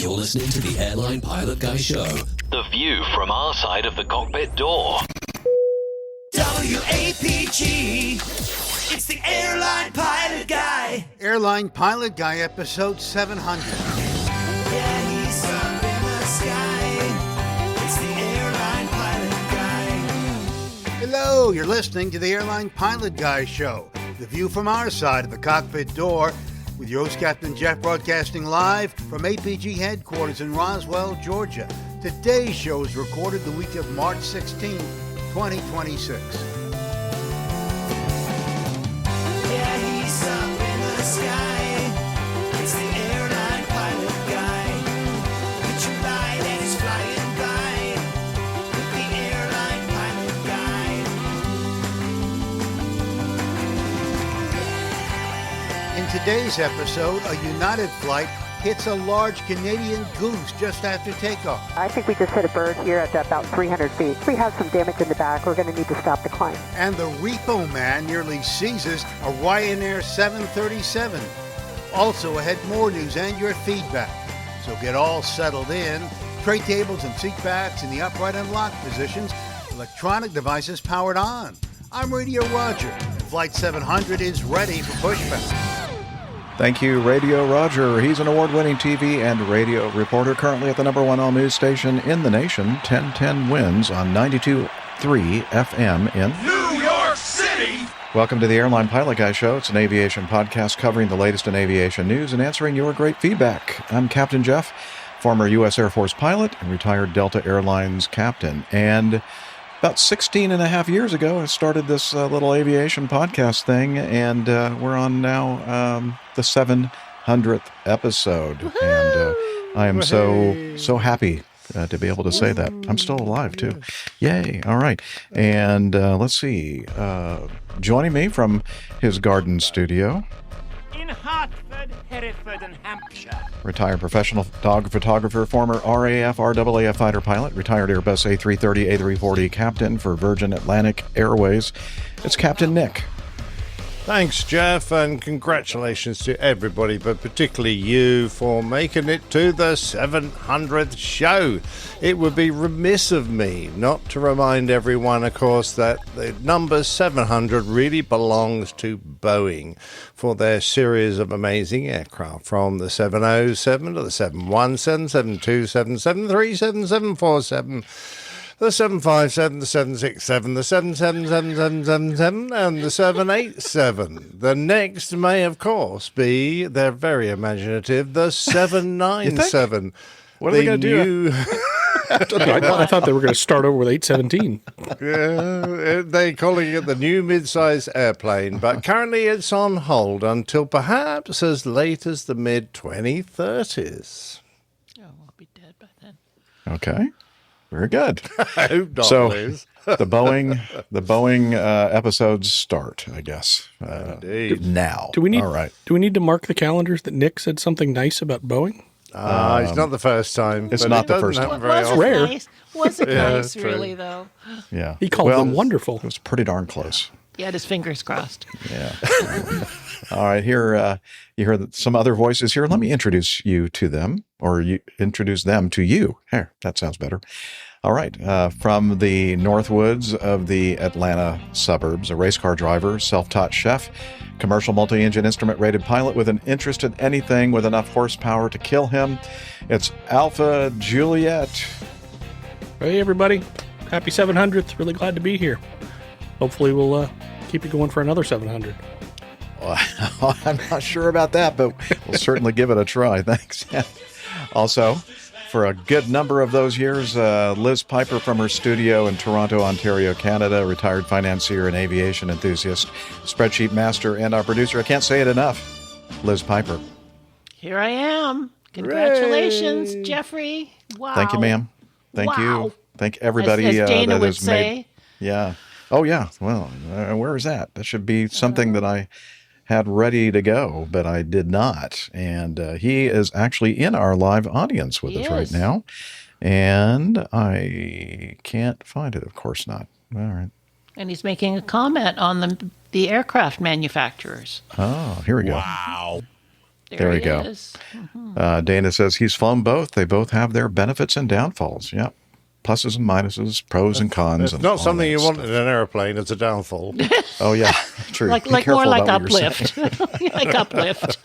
You're listening to the Airline Pilot Guy Show. The view from our side of the cockpit door. WAPG. It's the Airline Pilot Guy. Airline Pilot Guy, episode 700. Yeah, he's up in the sky. It's the Airline Pilot Guy. Hello, you're listening to the Airline Pilot Guy Show. The view from our side of the cockpit door, with your host, Captain Jeff, broadcasting live from APG headquarters in Roswell, Georgia. Today's show is recorded the week of March 16, 2026. Yeah, he's up in the sky. It's the Airline Pilot Guy. Picture light and he's flying by. With the Airline Pilot Guy. In today's episode, a United flight hits a large Canadian Goose just after takeoff. I think we just hit a bird here at about 300 feet. We have some damage in the back. We're going to need to stop the climb. And the repo man nearly seizes a Ryanair 737. Also ahead, more news and your feedback. So get all settled in. Tray tables and seat backs in the upright and lock positions. Electronic devices powered on. I'm Radio Roger. Flight 700 is ready for pushback. Thank you, Radio Roger. He's an award-winning TV and radio reporter, currently at the number one all-news station in the nation, 1010 Winds on 92.3 FM in New York City! Welcome to the Airline Pilot Guy Show. It's an aviation podcast covering the latest in aviation news and answering your great feedback. I'm Captain Jeff, former U.S. Air Force pilot and retired Delta Airlines captain. And about 16 and a half years ago, I started this little aviation podcast thing, and we're on now the 700th episode. Woo-hoo! And I am so happy to be able to say that. I'm still alive, too. Yay. All right. And let's see. Joining me from his garden studio, In Hartford, Hereford, and Hampshire. retired professional dog photographer, former RAF, RAAF fighter pilot, retired Airbus A330, A340 captain for Virgin Atlantic Airways. It's Captain Nick. Thanks, Jeff, and congratulations to everybody, but particularly you for making it to the 700th show. It would be remiss of me not to remind everyone, of course, that the number 700 really belongs to Boeing for their series of amazing aircraft, from the 707 to the 717, 727, 737, 747, the 757, the 767, the 777, 777, and the 787. The next may, of course, be, they're very imaginative, the 797. What are they going to do? I thought they were going to start over with 817. Yeah, they're calling it the new mid-size airplane, but currently it's on hold until perhaps as late as the mid-2030s. Oh, I'll be dead by then. Okay. Very good. I hope not, So please. the Boeing episodes start, I guess. Indeed. Now. Do we need? All right. Do we need to mark the calendars that Nick said something nice about Boeing? It's not the first time. It's but not it the doesn't first happen time. very Was it often. rare. nice? Was it Yeah, nice, true. really, though? Yeah. He called them wonderful. It was pretty darn close. He had his fingers crossed. Yeah. All right. Here, you heard some other voices here. Let me introduce you to them, or you introduce them to you. Here, that sounds better. All right. From the Northwoods of the Atlanta suburbs, a race car driver, self-taught chef, commercial multi-engine instrument-rated pilot with an interest in anything with enough horsepower to kill him. It's Alpha Juliet. Hey, everybody. Happy 700th. Really glad to be here. Hopefully we'll keep it going for another 700. Well, I'm not sure about that, but we'll certainly give it a try. Thanks. Also, for a good number of those years, Liz Piper from her studio in Toronto, Ontario, Canada, retired financier and aviation enthusiast, spreadsheet master, and our producer. I can't say it enough, Liz Piper. Here I am. Congratulations, Hooray. Jeffrey. Wow. Thank you, ma'am. Thank you. Wow. Thank everybody As Dana that would has say. made. Yeah. Oh, yeah. Well, where is that? That should be something that I had ready to go, but I did not. And he is actually in our live audience with us right now. And I can't find it. Of course not. All right. And he's making a comment on the aircraft manufacturers. Oh, here we go. Wow. There we go. Dana says he's flown both. They both have their benefits and downfalls. Yep. Pluses and minuses, pros and cons. It's not something you want in an airplane. It's a downfall. Oh, yeah. True. Like more like uplift. Like uplift.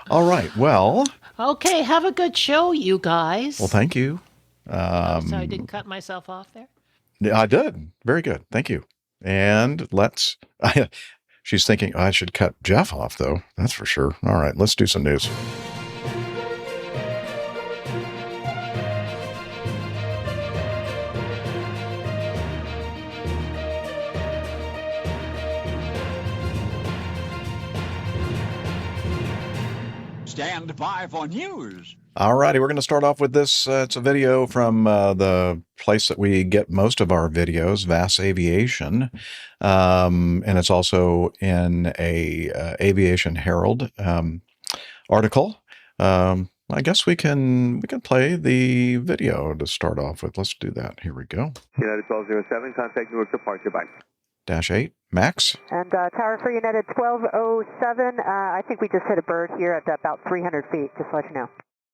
All right. Well. Okay. Have a good show, you guys. Well, thank you. So I didn't cut myself off there? Yeah, I did. Very good. Thank you. And let's. She's thinking I should cut Jeff off, though. That's for sure. All right. Let's do some news. Stand by for news. All righty, we're going to start off with this. It's a video from the place that we get most of our videos, VAS Aviation, and it's also in a Aviation Herald article. I guess we can play the video to start off with. Let's do that. Here we go. United 1207, contact Newark departure by. -8, Max. And Tower for United 1207, I think we just hit a bird here at about 300 feet, just to let you know.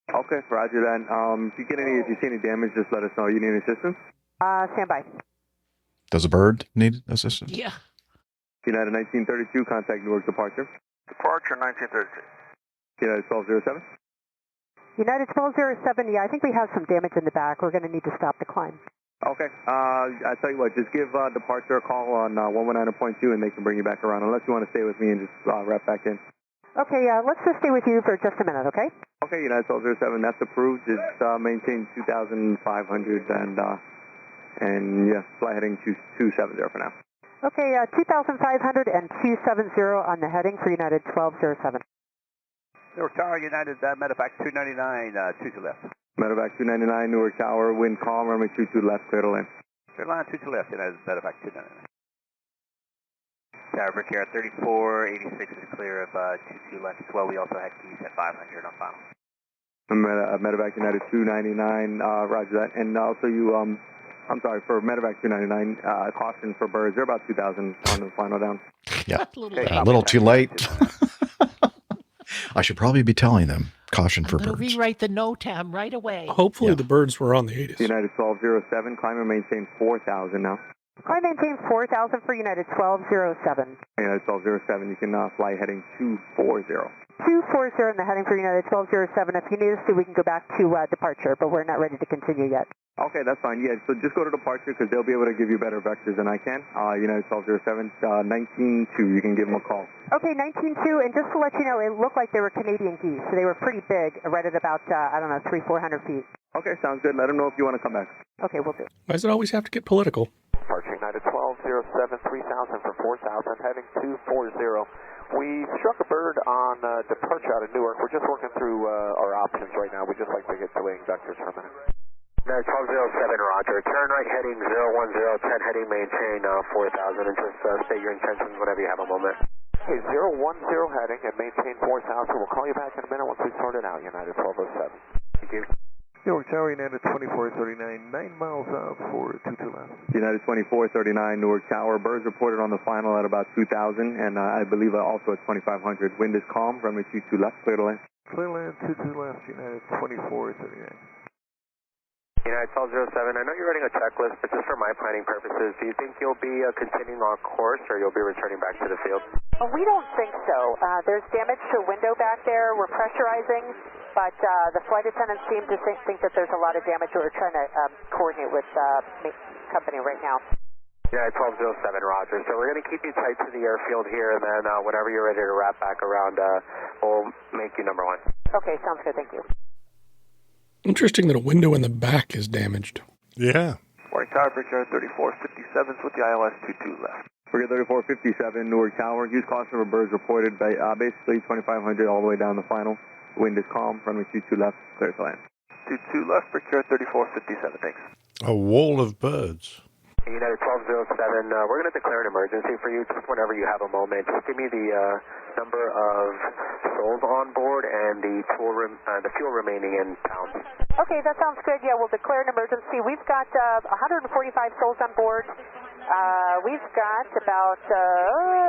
Okay, roger that. If you see any damage, just let us know. You need any assistance? Stand by. Does a bird need assistance? Yeah. United 1932, contact Newark departure. Departure 1932. United 1207. United 1207, yeah, I think we have some damage in the back. We're going to need to stop the climb. Okay, I tell you what, just give departure a call on 119.2 and they can bring you back around, unless you want to stay with me and just wrap back in. Okay, let's just stay with you for just a minute, okay? Okay, United 1207, that's approved. It's maintained 2,500 and yeah, fly heading 270 for now. Okay, 2,500 and 270 on the heading for United 1207. Newark Tower, United Medevac 299, 22 left. Medevac 299, Newark Tower, wind calm, runway 22 left, clear to land. Clear line 22 left, United Medevac 299. Tower Brick here at 3486 is clear of 22 left as well. We also had Goose at 500 on final. Medevac United 299, roger that. And also you, I'm sorry, for Medevac 299, caution for birds. They're about 2,000 on the final down. Yeah, a little too late. I should probably be telling them. Caution for birds. Rewrite the NOTAM right away. Hopefully the birds were on the 80s. United 1207, climb and maintain 4,000 now. Climb maintain 4,000 for United 1207. United 1207, you can fly heading 240. 240 in the heading for United 1207. If you need us to, we can go back to departure, but we're not ready to continue yet. Okay, that's fine. Yeah, so just go to departure because they'll be able to give you better vectors than I can. United 1207, 192, you can give them a call. Okay, 192, and just to let you know, it looked like they were Canadian geese, so they were pretty big, right at about, 300-400 feet. Okay, sounds good. Let them know if you want to come back. Okay, we'll do. Why does it always have to get political? Departure United 1207, 3,000 for 4,000, heading 240. We struck a bird on departure out of Newark. We're just working through our options right now. We'd just like to get the wing vectors for a minute. United 1207, roger. Turn right heading 010, 10 heading, maintain 4,000, and just state your intentions whenever you have a moment. Okay, 010 heading and maintain 4,000. We'll call you back in a minute once we sort it out, United 1207. Thank you. Newark Tower, United 2439, 9 miles out for 22 left. United 2439, Newark Tower. Birds reported on the final at about 2,000, and I believe also at 2,500. Wind is calm, runway 22 left, clear to land. Clear land 22 left, United 2439. United 1207, I know you're running a checklist, but just for my planning purposes, do you think you'll be continuing on course or you'll be returning back to the field? We don't think so. There's damage to a window back there. We're pressurizing, but the flight attendants seem to think that there's a lot of damage. We're trying to coordinate with company right now. United 1207, roger. So we're going to keep you tight to the airfield here, and then whenever you're ready to wrap back around, we'll make you number one. Okay, sounds good. Thank you. Interesting that a window in the back is damaged. Yeah. White Tower, Brickyard 3457 with the ILS 22 left. Brigade 3457, Newark Tower. Use caution for birds reported by basically 2,500 all the way down the final. Wind is calm, runway 22 left, clear to land. 22 left, Brickyard 3457, thanks. A wall of birds. United 1207, we're going to declare an emergency for you just whenever you have a moment. Just give me the number of souls on board and the fuel remaining in pounds. Okay, that sounds good. Yeah, we'll declare an emergency. We've got 145 souls on board. We've got about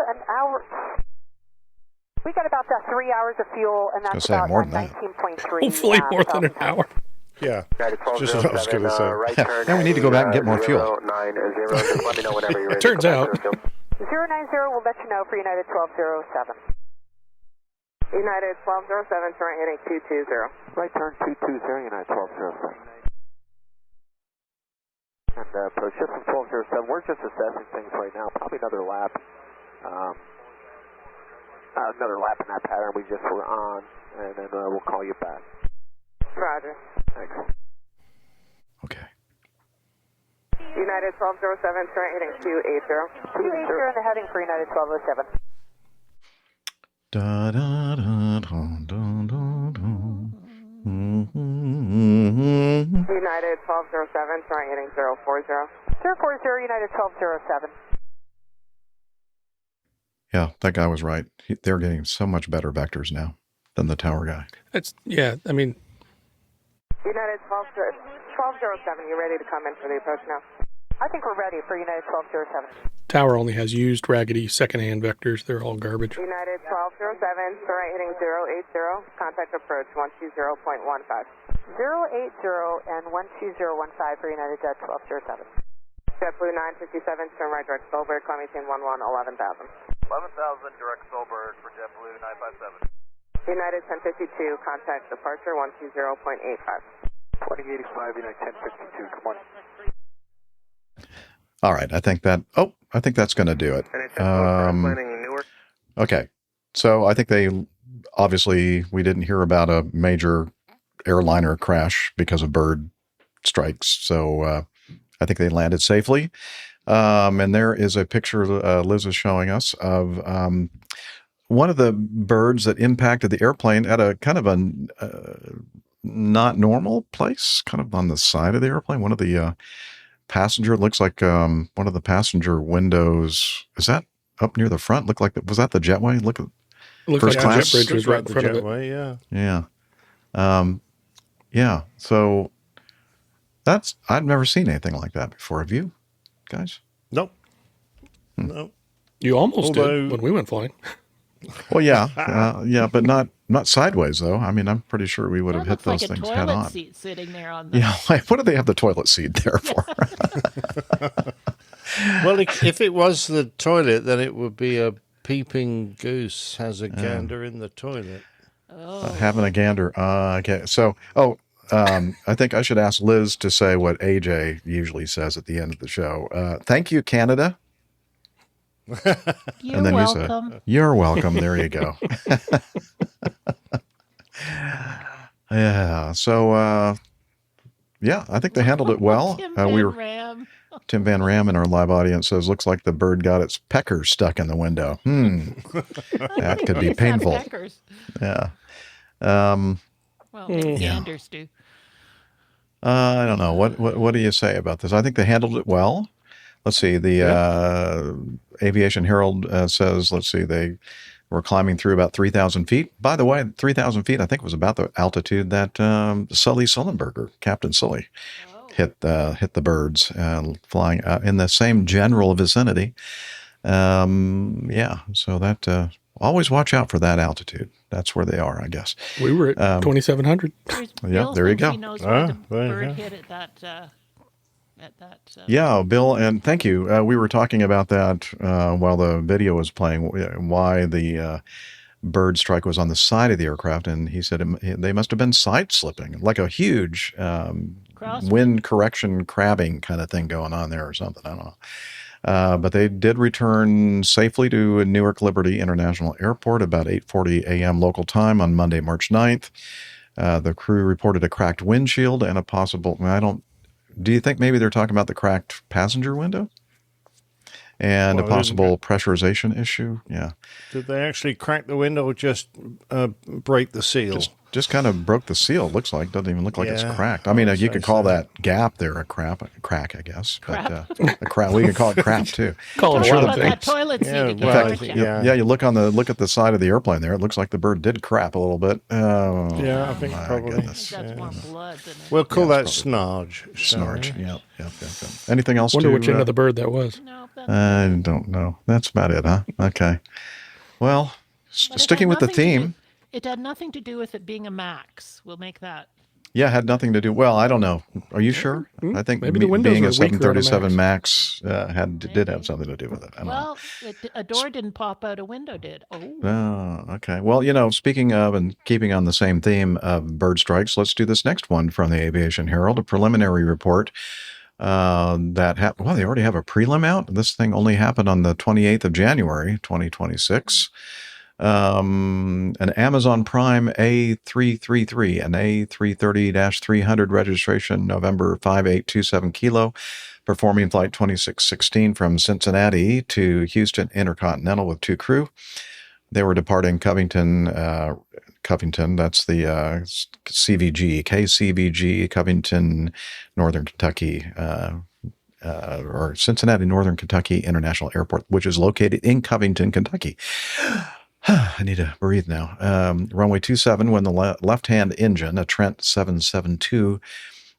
an hour. We got about 3 hours of fuel, and that's about more than that. 19.3. Hopefully more than an hour. Yeah, just what I was going to say. Now we need to go back and get more fuel. 090, just let me know whenever you're ready. Turns out. 090, we'll let you know for United 1207. United 1207, turn heading 220. Right turn 220, United 1207. And approach just from 1207. We're just assessing things right now. Probably another lap. Another lap in that pattern we just were on, and then we'll call you back. Roger. Thanks. Okay. United 1207, turn heading 280. 280 and the heading for United 1207. Da, da, da, da, da, da, da. United 1207, turn heading 040. 040, United 1207. Yeah, that guy was right. They're getting so much better vectors now than the tower guy. I mean. United 1207, you ready to come in for the approach now? I think we're ready for United 1207. Tower only has used raggedy secondhand vectors. They're all garbage. United 1207, turn heading 080, contact approach 120.15. 080 and 12015 for United Jet 1207. JetBlue 957, turn right direct Soulbird, call maintain 11,000. 11,000, direct Soulbird for JetBlue 957. United 1052, contact departure 120.85. 2085, United 1052, come on. All right, I think that's going to do it. Planning Newark. Okay, so I think obviously we didn't hear about a major airliner crash because of bird strikes, so I think they landed safely. And there is a picture Liz is showing us of one of the birds that impacted the airplane at a kind of a not normal place, kind of on the side of the airplane. One of the passenger, looks like one of the passenger windows. Is that up near the front? Was that the jetway? Look first like class. The jet bridge was right in front of it. Jetway, Yeah. Yeah. So I've never seen anything like that before. Have you guys? Nope. Nope. You almost did when we went flying. Well, yeah, but not sideways though. I mean, I'm pretty sure we would have hit those things head on. Seat sitting there on the Yeah, what do they have the toilet seat there for? Well, if it was the toilet, then it would be a peeping goose has a gander in the toilet. Having a gander. Okay, so I think I should ask Liz to say what AJ usually says at the end of the show. Thank you, Canada. You're welcome. You're welcome. There you go. Yeah. So, I think they handled it well. Tim Van Ram in our live audience says, looks like the bird got its pecker stuck in the window. That could be painful. Yeah. Well, ganders do. I don't know. What do you say about this? I think they handled it well. Let's see. The Aviation Herald says, let's see, they were climbing through about 3,000 feet. By the way, 3,000 feet, I think, was about the altitude that Sully Sullenberger, Captain Sully, hit the birds flying in the same general vicinity. So that always watch out for that altitude. That's where they are, I guess. We were at 2,700. Yeah, there you go. He knows where the bird hit at that. Yeah, Bill, and thank you. We were talking about that while the video was playing, why the bird strike was on the side of the aircraft, and he said they must have been side slipping, like a huge wind correction crabbing kind of thing going on there or something. I don't know. But they did return safely to Newark Liberty International Airport about 8:40 a.m. local time on Monday, March 9th. The crew reported a cracked windshield and a possible, do you think maybe they're talking about the cracked passenger window and a possible pressurization issue? Yeah. Did they actually crack the window or just break the seal? Just kind of broke the seal, it looks like. Doesn't even look like it's cracked. I mean, you could call that gap there a crack, I guess. But a crack. We can call it crap too. Call it that toilet seat again. You look at the side of the airplane there. It looks like the bird did crap a little bit. I think probably. That's more blood than it. We'll call that snarge. Snarge. Yep. Anything else? Wonder which end of the bird that was. I don't know. That's about it, huh? Okay. Well, Sticking with the theme. It had nothing to do with it being a MAX. We'll make that. Yeah, it had nothing to do. Well, I don't know. Are you sure? I think maybe the windows being were a weaker on a 737 MAX did have something to do with it. Well, a door didn't pop out, a window did. Oh, okay. Well, speaking of and keeping on the same theme of bird strikes, let's do this next one from the Aviation Herald, a preliminary report they already have a prelim out. This thing only happened on the 28th of January, 2026. An Amazon Prime A333, an A330-300 registration, November 5827 kilo, performing flight 2616 from Cincinnati to Houston Intercontinental with 2 crew. They were departing Covington, that's the KCVG, Covington, Northern Kentucky, or Cincinnati, Northern Kentucky International Airport, which is located in Covington, Kentucky. I need to breathe now. Runway 27, when the left-hand engine, a Trent 772,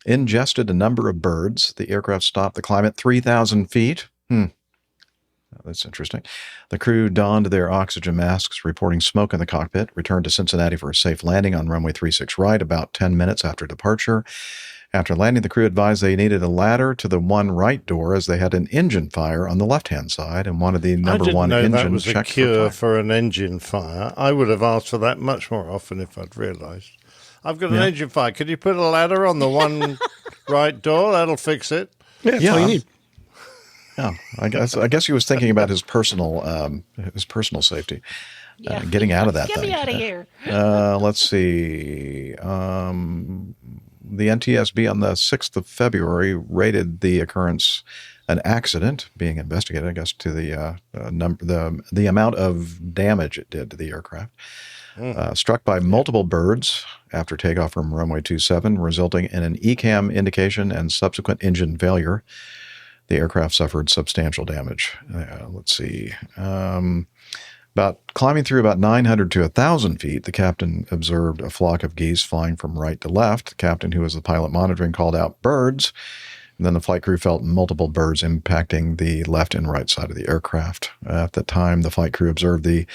ingested a number of birds. The aircraft stopped the climb at 3,000 feet. That's interesting. The crew donned their oxygen masks, reporting smoke in the cockpit, returned to Cincinnati for a safe landing on runway 36 right about 10 minutes after departure. After landing, the crew advised they needed a ladder to the one right door as they had an engine fire on the left-hand side and wanted the number one engine checked. I didn't know that was a cure for an engine fire. I would have asked for that much more often if I'd realised. I've got an engine fire. Could you put a ladder on the one right door? That'll fix it. Yeah, that's all you need. Yeah, I guess he was thinking about his personal safety. Getting out of that thing. Get me out of here. Let's see. The NTSB on the 6th of February rated the occurrence an accident being investigated, I guess, to the amount of damage it did to the aircraft. Struck by multiple birds after takeoff from runway 27, resulting in an ECAM indication and subsequent engine failure. The aircraft suffered substantial damage. Let's see. Climbing through about 900 to 1,000 feet, the captain observed a flock of geese flying from right to left. The captain, who was the pilot monitoring, called out birds. And then the flight crew felt multiple birds impacting the left and right side of the aircraft. At the time, the flight crew observed the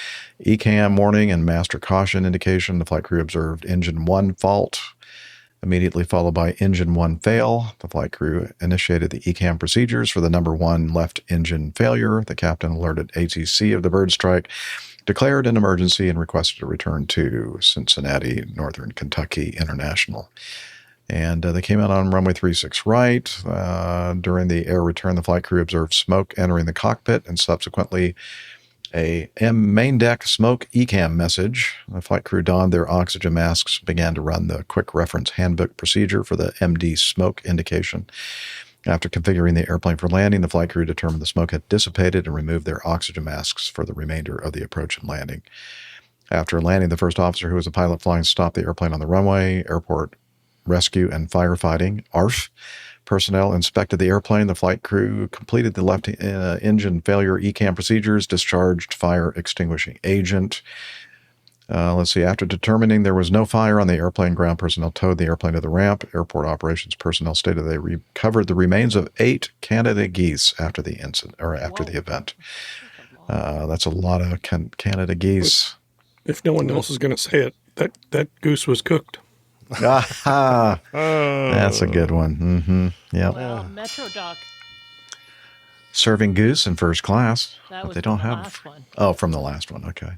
ECAM warning and master caution indication. The flight crew observed engine 1 fault, immediately followed by engine 1 fail. The flight crew initiated the ECAM procedures for the number 1 left engine failure. The captain alerted ATC of the bird strike, declared an emergency, and requested a return to Cincinnati, Northern Kentucky International. And they came out on runway 36 right. During the air return, the flight crew observed smoke entering the cockpit and subsequently a main deck smoke ECAM message. The flight crew donned their oxygen masks, began to run the quick reference handbook procedure for the MD smoke indication. After configuring the airplane for landing, the flight crew determined the smoke had dissipated and removed their oxygen masks for the remainder of the approach and landing. After landing, the first officer, who was a pilot flying, stopped the airplane on the runway. Airport Rescue and Firefighting, ARF, personnel inspected the airplane. The flight crew completed the left engine failure ECAM procedures, discharged fire extinguishing agent. After determining there was no fire on the airplane, ground personnel towed the airplane to the ramp. Airport operations personnel stated they recovered the remains of 8 Canada geese after the incident or after the event. That's a lot of Canada geese. If no one else is going to say it, that goose was cooked. That's a good one. Mm-hmm. Yeah. Well, Metro Doc. Serving goose in first class. That was they don't from the have. last one. Oh, from the last one. Okay.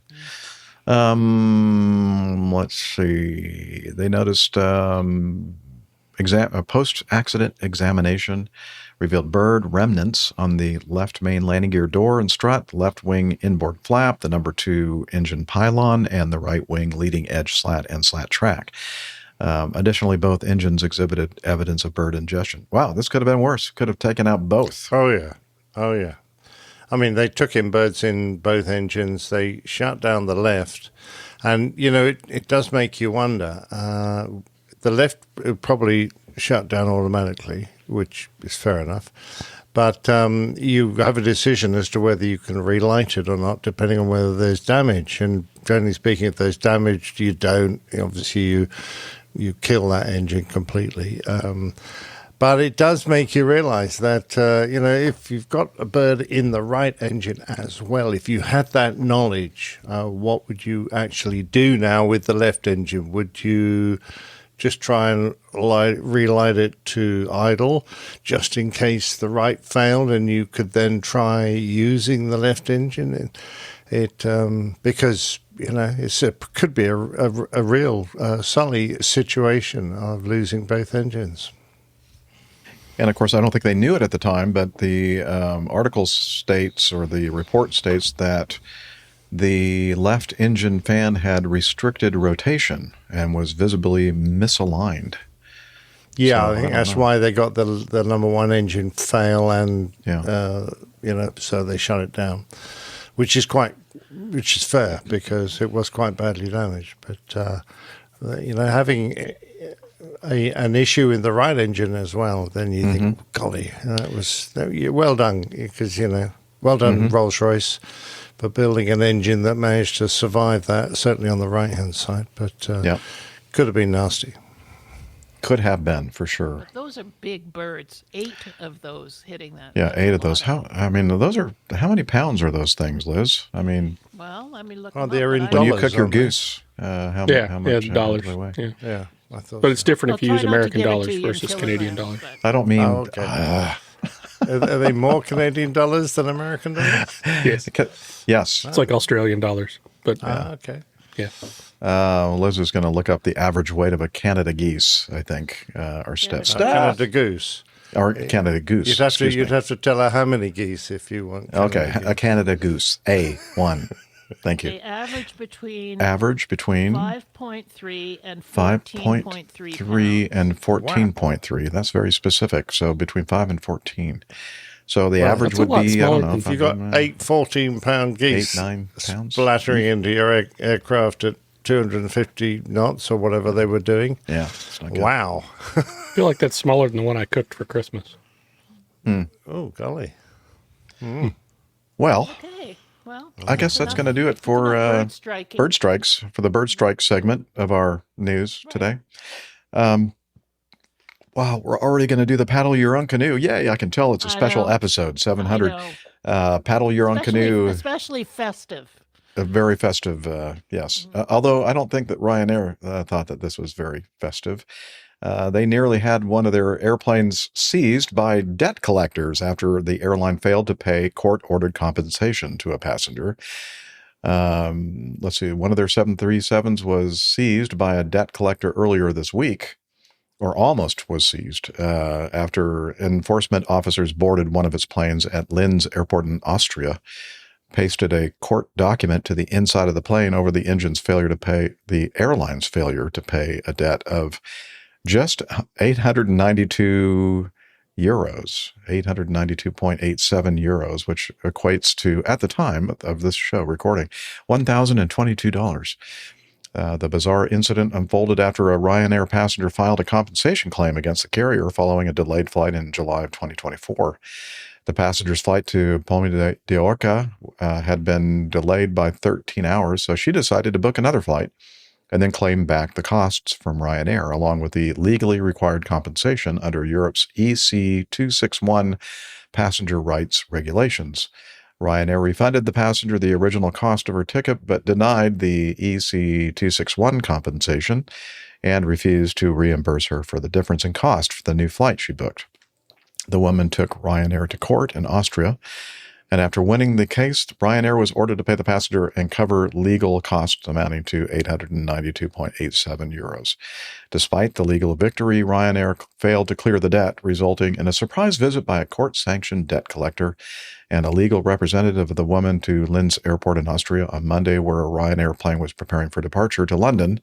Let's see. They noticed a post-accident examination revealed bird remnants on the left main landing gear door and strut, left wing inboard flap, the number 2 engine pylon, and the right wing leading edge slat and slat track. Additionally, both engines exhibited evidence of bird ingestion. Wow, this could have been worse. Could have taken out both. Oh, yeah. I mean, they took in birds in both engines. They shut down the left. And, it does make you wonder. The left probably shut down automatically, which is fair enough. But you have a decision as to whether you can relight it or not, depending on whether there's damage. And generally speaking, if there's damage, you don't. Obviously, you kill that engine completely. But it does make you realize that, if you've got a bird in the right engine as well, if you had that knowledge, what would you actually do now with the left engine? Would you just try and relight it to idle just in case the right failed and you could then try using the left engine? Because it could be a real sully situation of losing both engines. And of course, I don't think they knew it at the time, but the article states, or the report states, that the left engine fan had restricted rotation and was visibly misaligned. Yeah, So, I think that's why they got the number one engine fail, and so they shut it down, which is fair because it was quite badly damaged. But having an issue in the right engine as well, then you think, golly, well done, because well done, Rolls-Royce, for building an engine that managed to survive that, certainly on the right-hand side. But could have been nasty. Could have been, for sure. But those are big birds. 8 of those hitting that. Yeah, 8 of those. How many pounds are those things, Liz? I mean, look. Oh, they're in dollars. When you cook your goose, how much dollars. do they weigh? Yeah. I thought but it's different if you use try not to American give it dollars to you versus in Canadian kilograms, dollars. I don't mean. Oh, okay. Are they more Canadian dollars than American dollars? Yes. Yes. It's like Australian dollars. But okay. Yeah. Liz is going to look up the average weight of a Canada geese, I think, or Steph. Canada goose. Or Canada goose. You'd have to tell her how many geese if you want. Okay, a Canada goose. A1. Thank you. They average between 5.3 and 5.3 and 14.3. Wow. That's very specific. So between 5 and 14. So the average would would be, I don't know. If you got 8 14-pound geese 9 pounds splattering into your aircraft at 250 knots or whatever they were doing. Yeah. It's not good. Wow. I feel like that's smaller than the one I cooked for Christmas. Oh, golly. Well, Okay. Well, I guess that's going to do it for Bird Strikes, for the Bird Strike segment of our news today. Wow, we're already going to do the Paddle Your Own Canoe. Yay, I can tell it's a special episode, 700. Paddle Your Own Canoe. Especially festive. Very festive, yes. Although I don't think that Ryanair thought that this was very festive. They nearly had one of their airplanes seized by debt collectors after the airline failed to pay court-ordered compensation to a passenger. Let's see, one of their 737s was seized by a debt collector earlier this week, or almost was seized, after enforcement officers boarded one of its planes at Linz Airport in Austria, pasted a court document to the inside of the plane over the airline's failure to pay a debt of just 892 euros, 892.87 euros, which equates to, at the time of this show recording, $1,022. The bizarre incident unfolded after a Ryanair passenger filed a compensation claim against the carrier following a delayed flight in July of 2024. The passenger's flight to Palma de Orca had been delayed by 13 hours, so she decided to book another flight and then claim back the costs from Ryanair, along with the legally required compensation under Europe's EC 261 passenger rights regulations. Ryanair refunded the passenger the original cost of her ticket, but denied the EC 261 compensation and refused to reimburse her for the difference in cost for the new flight she booked. The woman took Ryanair to court in Austria, and after winning the case, Ryanair was ordered to pay the passenger and cover legal costs amounting to 892.87 euros. Despite the legal victory, Ryanair failed to clear the debt, resulting in a surprise visit by a court-sanctioned debt collector and a legal representative of the woman to Linz Airport in Austria on Monday, where a Ryanair plane was preparing for departure to London.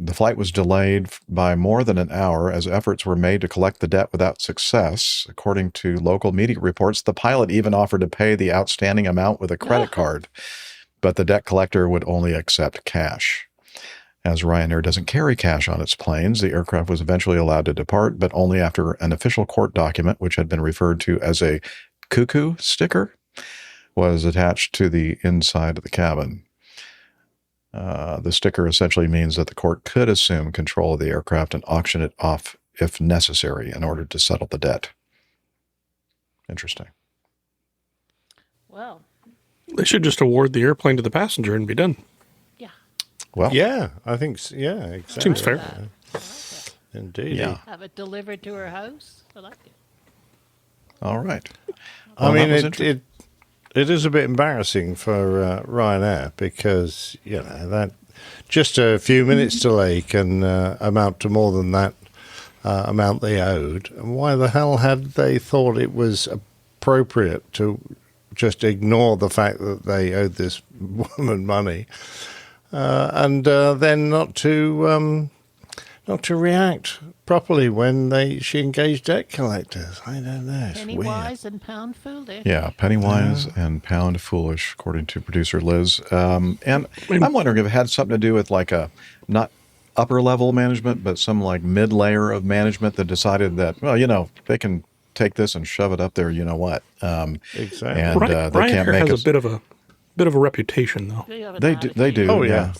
The flight was delayed by more than an hour as efforts were made to collect the debt without success. According to local media reports, the pilot even offered to pay the outstanding amount with a credit card, but the debt collector would only accept cash. As Ryanair doesn't carry cash on its planes, the aircraft was eventually allowed to depart, but only after an official court document, which had been referred to as a cuckoo sticker, was attached to the inside of the cabin. The sticker essentially means that the court could assume control of the aircraft and auction it off if necessary in order to settle the debt. Interesting. Well, They should just award the airplane to the passenger and be done. Well, yeah, I think yeah, exactly. Seems fair. Indeed. Yeah. have it delivered to her house. I like it. All right. I mean, that was it is a bit embarrassing for Ryanair because, that just a few minutes delay can amount to more than that amount they owed. And why the hell had they thought it was appropriate to just ignore the fact that they owed this woman money and then not to react properly when she engaged debt collectors? I don't know. It's Penny weird. wise and pound foolish. Yeah, penny wise and pound foolish, according to producer Liz. And I'm wondering if it had something to do with like a not upper level management, but some like mid layer of management that decided that, well, they can take this and shove it up there. You know what? Exactly. And they can't Ryanair make has us. a bit of a reputation, though. They do. Oh, yeah.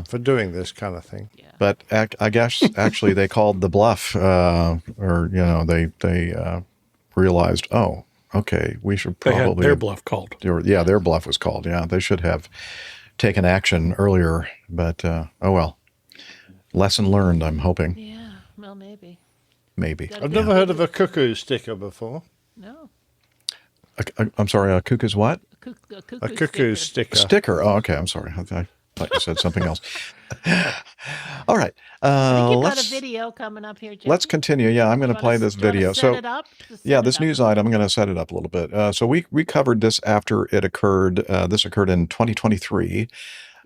For doing this kind of thing. But I guess actually they called the bluff, they realized, oh, okay, we should They probably had their bluff called. Yeah, their bluff was called. Yeah, they should have taken action earlier. But oh well, lesson learned. I'm hoping. Yeah, well, maybe. Maybe. I've never heard of a cuckoo sticker before. No. I'm sorry. A cuckoo's what? A cuckoo sticker. Sticker. Oh, okay. I'm sorry. I thought you said something else. All right. I think you've got a video coming up here, Jeff. Let's continue. Yeah, I'm going to play this video. Set it up? This news item, I'm going to set it up a little bit. So we covered this after it occurred. This occurred in 2023,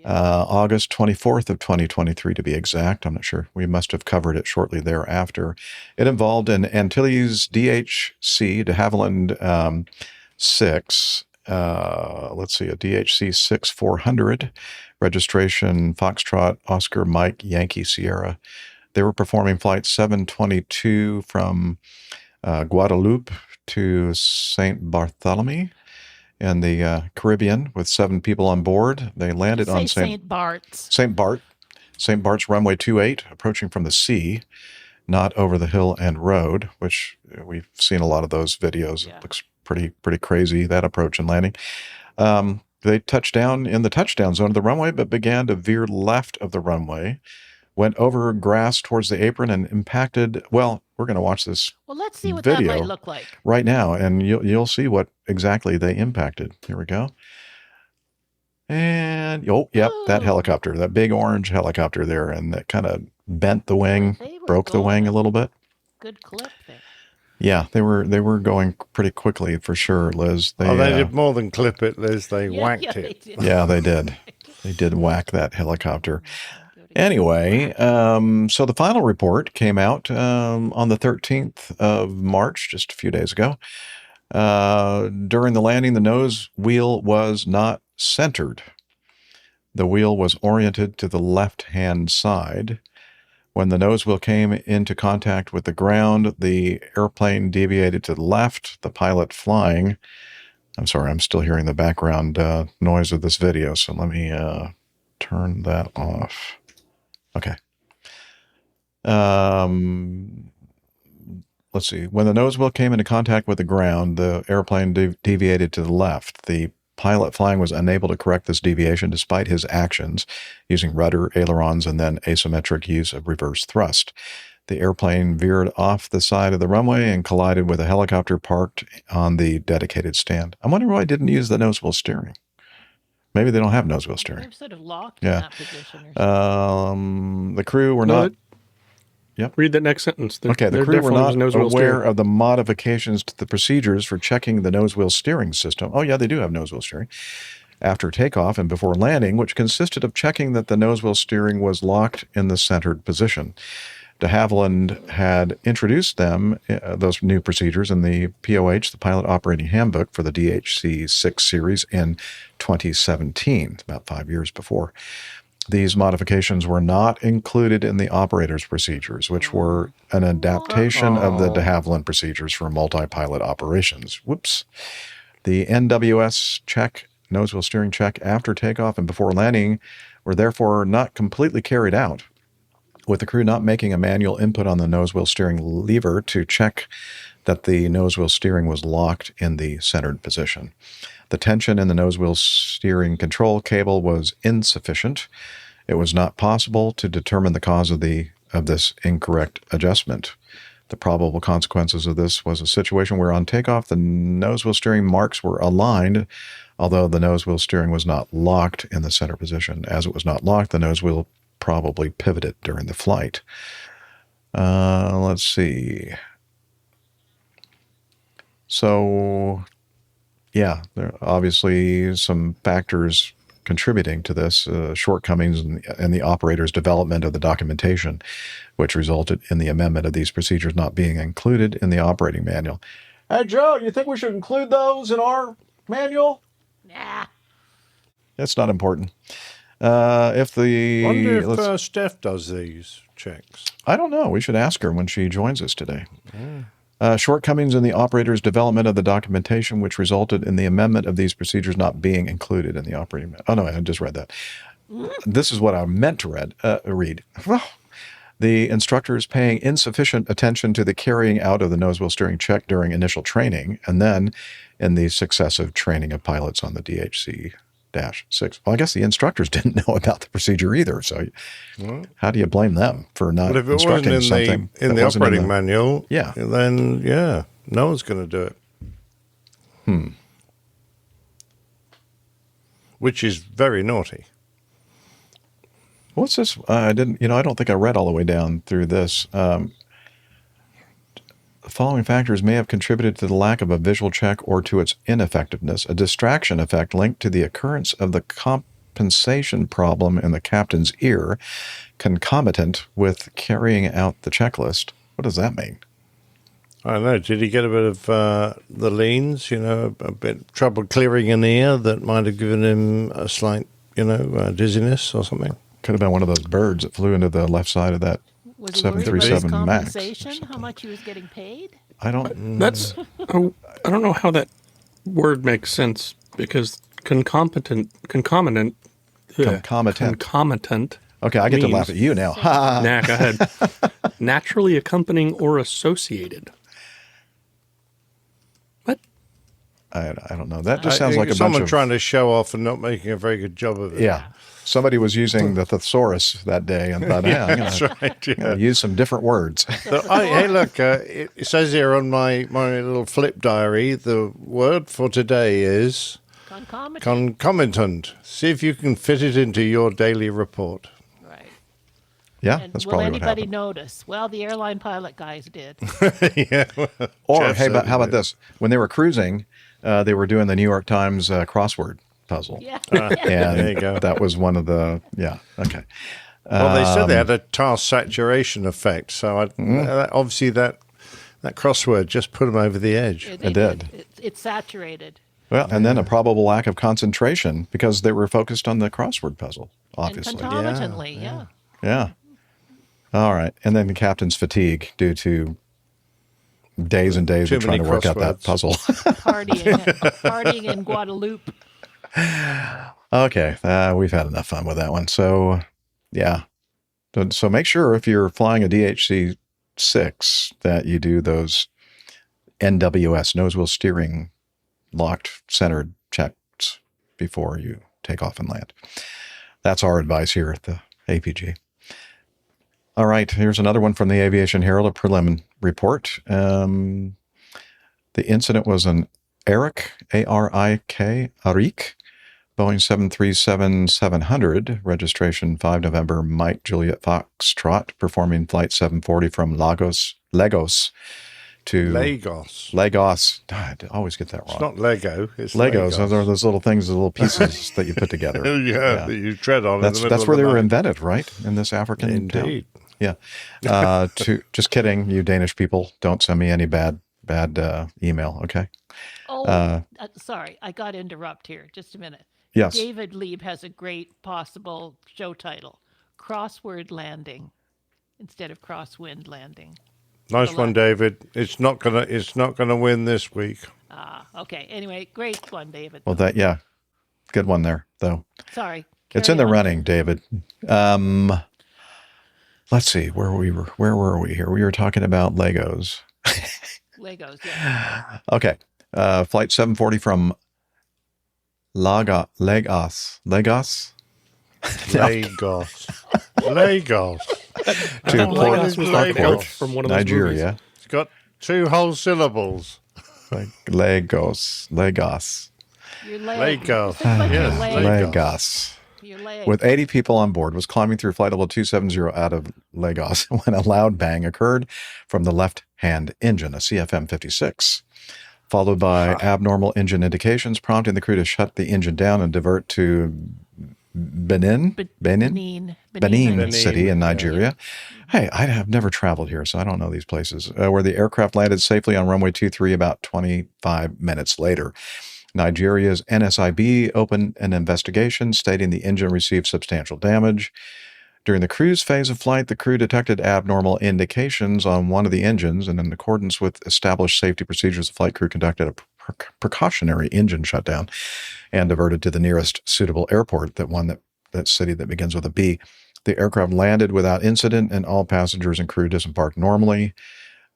August 24th of 2023 to be exact. I'm not sure. We must have covered it shortly thereafter. It involved an Antilles DHC de Havilland 6. Let's see, a DHC 6400. Registration Foxtrot Oscar Mike Yankee Sierra. They were performing flight 722 from Guadeloupe to St. Barthelemy in the Caribbean with 7 people on board. They landed on St. Bart's. St. Bart's runway 28, approaching from the sea, not over the hill and road, which we've seen a lot of those videos. Yeah. It looks pretty crazy, that approach and landing. They touched down in the touchdown zone of the runway, but began to veer left of the runway, went over grass towards the apron and impacted. Well, we're going to watch this. Well, let's see what video that might look like right now, and you'll see what exactly they impacted. Here we go. And that helicopter, that big orange helicopter there, and that kind of bent the wing, broke the wing a little bit. Good clip there. Yeah, they were going pretty quickly for sure, Liz. They did more than clip it, Liz. They whacked it. Yeah, they did. They did whack that helicopter. Anyway, so the final report came out on the 13th of March, just a few days ago. During the landing, the nose wheel was not centered. The wheel was oriented to the left-hand side. When the nose wheel came into contact with the ground, the airplane deviated to the left, the pilot flying. I'm sorry, I'm still hearing the background noise of this video, so let me turn that off. Okay. Let's see. When the nose wheel came into contact with the ground, the airplane deviated to the left. The pilot flying was unable to correct this deviation despite his actions, using rudder, ailerons, and then asymmetric use of reverse thrust. The airplane veered off the side of the runway and collided with a helicopter parked on the dedicated stand. I'm wondering why I didn't use the nose wheel steering. Maybe they don't have nose wheel steering. They're sort of locked in that position or something. The crew were not... Yep. Read that next sentence. The crew were not aware of the modifications to the procedures for checking the nose wheel steering system. Oh, yeah, they do have nose wheel steering. After takeoff and before landing, which consisted of checking that the nose wheel steering was locked in the centered position. De Havilland had introduced them, those new procedures, in the POH, the Pilot Operating Handbook for the DHC 6 series in 2017, about 5 years before. These modifications were not included in the operator's procedures, which were an adaptation of the de Havilland procedures for multi-pilot operations. Whoops. The NWS check, nose wheel steering check, after takeoff and before landing were therefore not completely carried out. with the crew not making a manual input on the nose wheel steering lever to check that the nose wheel steering was locked in the centered position. The tension in the nose wheel steering control cable was insufficient. It was not possible to determine the cause of this incorrect adjustment. The probable consequences of this was a situation where on takeoff the nose wheel steering marks were aligned, although the nose wheel steering was not locked in the center position. As it was not locked, the nose wheel probably pivoted during the flight. Let's see. So, yeah, there are obviously some factors contributing to this, shortcomings in the operator's development of the documentation, which resulted in the amendment of these procedures not being included in the operating manual. Hey, Joe, you think we should include those in our manual? Nah. That's not important. If the Wonder if Steph does these checks. I don't know. We should ask her when she joins us today. Shortcomings in the operator's development of the documentation, which resulted in the amendment of these procedures not being included in the operating manual. Oh, no, I just read that. This is what I meant to read. The instructor is paying insufficient attention to the carrying out of the nose wheel steering check during initial training, and then in the successive training of pilots on the DHC-6. Well, I guess the instructors didn't know about the procedure either, so how do you blame them for not instructing something in the operating manual? Yeah. Then, no one's going to do it. Which is very naughty. What's this? I don't think I read all the way down through this. The following factors may have contributed to the lack of a visual check or to its ineffectiveness. A distraction effect linked to the occurrence of the compensation problem in the captain's ear, concomitant with carrying out the checklist. What does that mean? I don't know. Did he get a bit of the leans, a bit trouble clearing an ear that might have given him a slight, dizziness or something? Could have been one of those birds that flew into the left side of that Was he 737 worried about Max. compensation? How much he was getting paid? I don't. That's. I don't know how that word makes sense because concomitant. Concomitant. Okay, I get to laugh at you now. Nah, go ahead. Naturally accompanying or associated. What? I don't know. That just sounds like someone trying to show off and not making a very good job of it. Yeah. Somebody was using the thesaurus that day and thought, I'm going to use some different words. So, hey, look, it says here on my little flip diary, the word for today is concomitant. See if you can fit it into your daily report. Right. Yeah, and that's will probably what anybody happened. notice? Well, the airline pilot guys did. Or, Jeff hey, said but how he about did. this? When they were cruising, they were doing the New York Times crossword puzzle. Yeah. And There you go. that was one of the, okay. Well, they said they had a task saturation effect, so obviously that crossword just put them over the edge. It did. It's saturated. Well, and then a probable lack of concentration because they were focused on the crossword puzzle, obviously. And concomitantly, yeah. Yeah. All right. And then the captain's fatigue due to days and days Too of trying to many work out that crosswords. puzzle. Partying in Guadeloupe. Okay. We've had enough fun with that one. So, yeah. So make sure if you're flying a DHC-6 that you do those NWS, nose wheel steering locked centered checks before you take off and land. That's our advice here at the APG. All right, here's another one from the Aviation Herald, a prelim report. The incident was an Arik, A-R-I-K, Arik, Boeing 737-700, registration 5 November, Mike Juliet Foxtrot, performing flight 740 from Lagos to Lagos. I always get that wrong. It's not Lego. It's Legos. Those are those little things, the little pieces that you put together. Yeah, that you tread on. That's where they were invented, right? In this African Indeed. town. Yeah. Just kidding, you Danish people. Don't send me any bad email, okay? Sorry, I got to interrupt here. Just a minute. Yes. David Lieb has a great possible show title: Crossword Landing instead of Crosswind Landing. Nice one, David. It's not gonna win this week. Okay. Anyway, great one, David. Well, good one there, though. Sorry. It's in the running, David. Let's see where were we here? We were talking about Legos. Legos, yeah. Okay. Flight 740 from Lagos. Lagos. To Lagos was our Stuttgart, coach from one of those Nigeria. movies. It's got 2 whole syllables. Lagos. Your leg. Lagos. It's like your Yes, leg. Lagos. Your leg. With 80 people on board, was climbing through flight level 270 out of Lagos when a loud bang occurred from the left-hand engine, a CFM56, followed by abnormal engine indications, prompting the crew to shut the engine down and divert to Benin City in Nigeria. Hey, I have never traveled here, so I don't know these places, where the aircraft landed safely on runway 23 about 25 minutes later. Nigeria's NSIB opened an investigation stating the engine received substantial damage. During the cruise phase of flight, the crew detected abnormal indications on one of the engines, and in accordance with established safety procedures, the flight crew conducted a precautionary engine shutdown and diverted to the nearest suitable airport, that city that begins with a B. The aircraft landed without incident, and all passengers and crew disembarked normally.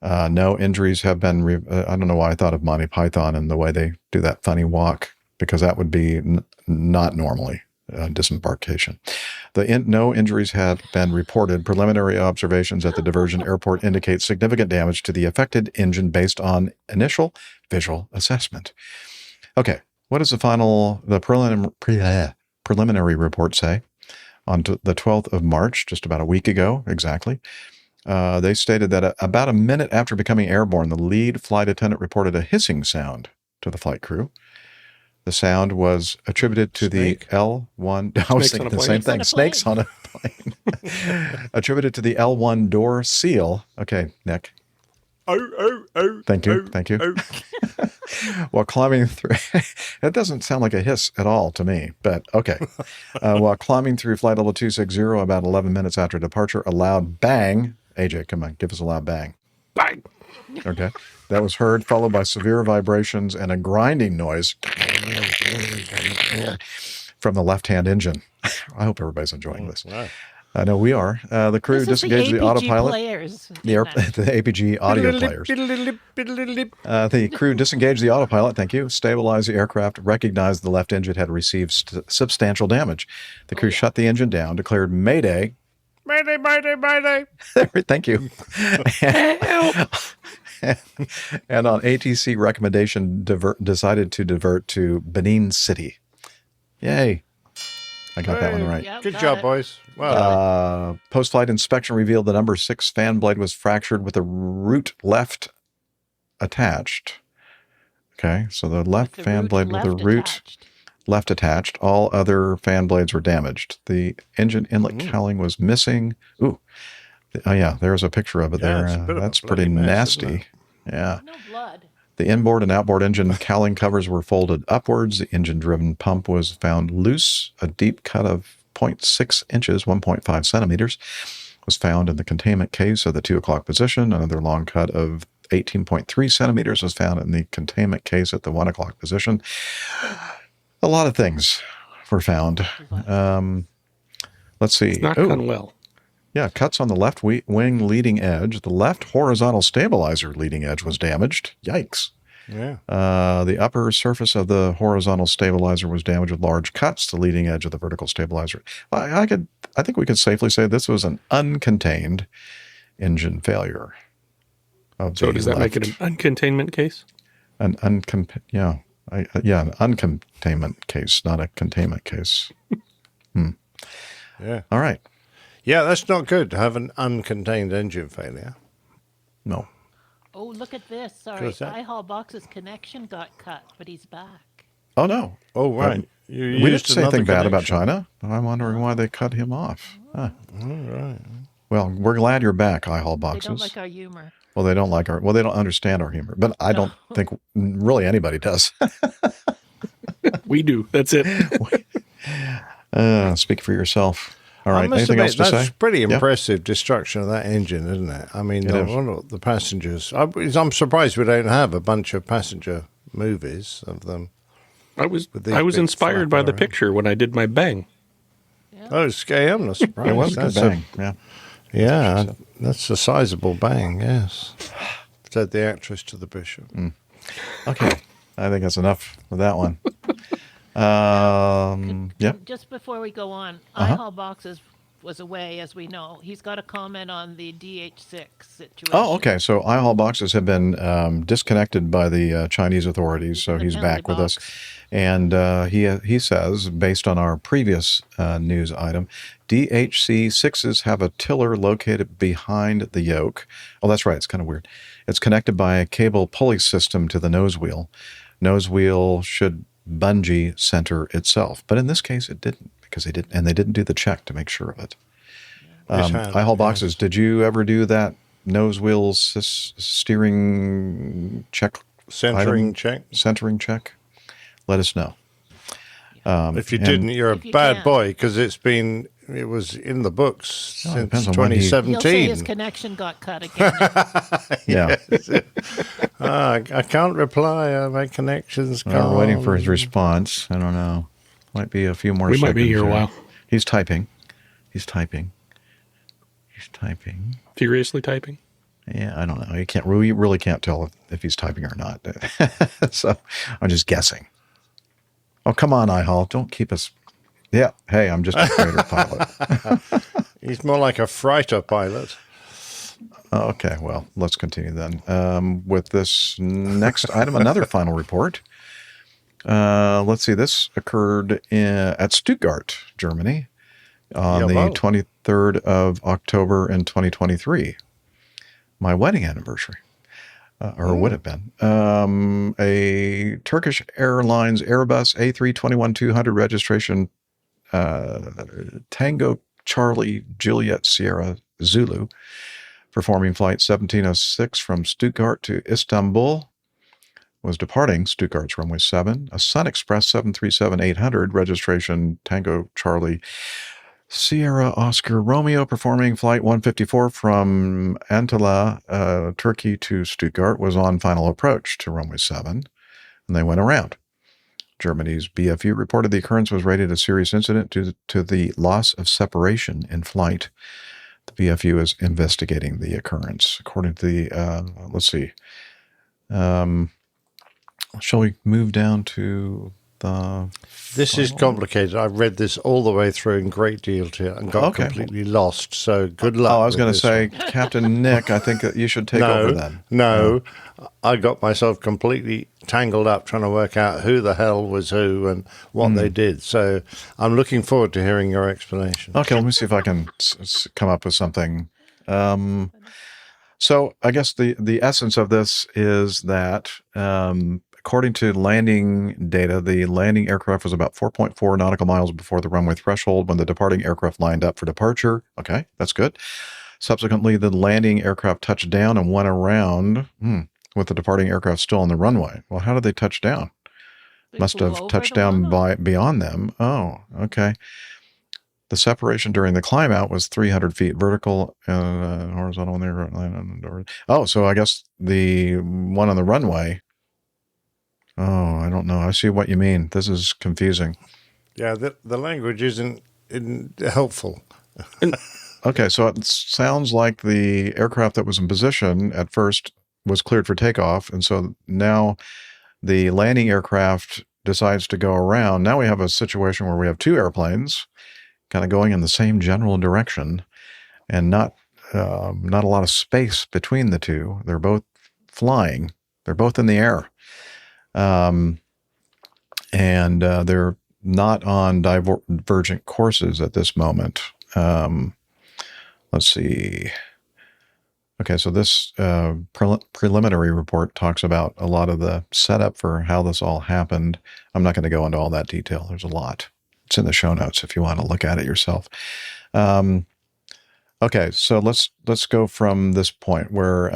No injuries have been. I don't know why I thought of Monty Python and the way they do that funny walk, because that would be not normally disembarkation. No injuries have been reported. Preliminary observations at the diversion airport indicate significant damage to the affected engine based on initial visual assessment. Okay, what does the preliminary report say? On the 12th of March, just about a week ago, exactly. They stated that about a minute after becoming airborne, the lead flight attendant reported a hissing sound to the flight crew. The sound was attributed to the L1. I was thinking the same thing. Snakes on a plane. Attributed to the L1 door seal. Okay, Nick. Thank you. While climbing through, that doesn't sound like a hiss at all to me, but okay. While climbing through flight level 260, about 11 minutes after departure, a loud bang. AJ, come on, give us a loud bang. Bang. Okay. That was heard, followed by severe vibrations and a grinding noise from the left-hand engine. I hope everybody's enjoying this. Wow. I know we are. The crew disengaged the autopilot. The APG audio players. The crew disengaged the autopilot, thank you, stabilized the aircraft, recognized the left engine had received substantial damage. The crew shut the engine down, declared Mayday. Mayday, mayday, mayday. Thank you. And on ATC recommendation, decided to divert to Benin City. Yay. I got that one right. Yep, Good job, boys. Well, post-flight inspection revealed the number 6 fan blade was fractured with the root left attached. Okay, so the left fan blade with the root left attached. All other fan blades were damaged. The engine inlet cowling was missing. Ooh. Oh, yeah, there's a picture of it there. That's pretty nasty. Yeah. No blood. The inboard and outboard engine cowling covers were folded upwards. The engine-driven pump was found loose. A deep cut of 0.6 inches, 1.5 centimeters, was found in the containment case of the 2 o'clock position. Another long cut of 18.3 centimeters was found in the containment case at the 1 o'clock position. A lot of things were found. Let's see. It's not gone well. Yeah, cuts on the left wing leading edge. The left horizontal stabilizer leading edge was damaged. Yikes. Yeah. The upper surface of the horizontal stabilizer was damaged with large cuts. The leading edge of the vertical stabilizer. I think we could safely say this was an uncontained engine failure. So does that make it an uncontainment case? An uncontainment case, not a containment case. Yeah. All right. Yeah, that's not good to have an uncontained engine failure. No. Oh, look at this. Sorry. I-Haul Box's connection got cut, but he's back. Oh, no. Oh, right. We didn't say anything bad about China. I'm wondering why they cut him off. Huh. All right. Well, we're glad you're back, I-Haul Boxes. They don't like our humor. Well, they don't understand our humor. But I don't think really anybody does. We do. That's it. Speak for yourself. All right. Anything else to say? That's pretty impressive destruction of that engine, isn't it? I mean, the passengers. I'm surprised we don't have a bunch of passenger movies of them. I was inspired by the picture when I did my bang. Yeah. Oh, I'm not surprised. It was a good bang. Yeah. Yeah, that's a sizable bang, yes. Said the actress to the bishop. Okay, I think that's enough with that one. Just before we go on, Uh-huh. Boxes was away, as we know. He's got a comment on the DH6 situation. Oh, okay. So IHAL boxes have been disconnected by the Chinese authorities, so he's back with us. And he says, based on our previous news item, DHC6s have a tiller located behind the yoke. Oh, that's right. It's kind of weird. It's connected by a cable pulley system to the nose wheel. Nose wheel should bungee center itself. But in this case, it didn't, because they didn't do the check to make sure of it. IHAL boxes, did you ever do that nose wheel steering check? Centering check? Centering check? Let us know. If you didn't, you're a bad boy, because it was in the books since 2017. He'll say his connection got cut again. Yeah. I can't reply. My connection's gone. We're waiting for his response. I don't know. Might be a few more We seconds. might be here a while. He's typing. Furiously typing? Yeah, I don't know. We really can't tell if he's typing or not. So I'm just guessing. Oh, come on, IHAL. Don't keep us. Yeah. Hey, I'm just a freighter pilot. He's more like a freighter pilot. Okay, well, let's continue then. With this next item, another final report. Let's see. This occurred at Stuttgart, Germany, on the 23rd of October in 2023. My wedding anniversary, or would have been. A Turkish Airlines Airbus A321-200 registration Tango Charlie Juliet Sierra Zulu, performing flight 1706 from Stuttgart to Istanbul, was departing Stuttgart's runway 7. A SunExpress 737-800 registration Tango Charlie Sierra Oscar Romeo, performing flight 154 from Antilles, Turkey to Stuttgart, was on final approach to runway 7, and they went around. Germany's BFU reported the occurrence was rated a serious incident due to the loss of separation in flight. The BFU is investigating the occurrence. According to the, let's see, shall we move down to the... This is complicated. I've read this all the way through in great detail and got completely lost. So good luck. Oh, I was going to say, Captain Nick, I think that you should take over then. No, I got myself completely tangled up trying to work out who the hell was who and what they did. So I'm looking forward to hearing your explanation. Okay, let me see if I can come up with something. So I guess the essence of this is that according to landing data, the landing aircraft was about 4.4 nautical miles before the runway threshold when the departing aircraft lined up for departure. Okay, that's good. Subsequently, the landing aircraft touched down and went around with the departing aircraft still on the runway. Well, how did they touch down? Must have touched down beyond them. Oh, okay. The separation during the climb out was 300 feet vertical and horizontal on the aircraft. Oh, so I guess the one on the runway. Oh, I don't know. I see what you mean. This is confusing. Yeah, the language isn't helpful. Okay, so it sounds like the aircraft that was in position at first was cleared for takeoff, and so now the landing aircraft decides to go around. Now we have a situation where we have two airplanes kind of going in the same general direction and not a lot of space between the two. They're both flying. They're both in the air. And they're not on divergent courses at this moment. Let's see. Okay, so this preliminary report talks about a lot of the setup for how this all happened. I'm not going to go into all that detail. There's a lot. It's in the show notes if you want to look at it yourself. Okay, so let's go from this point where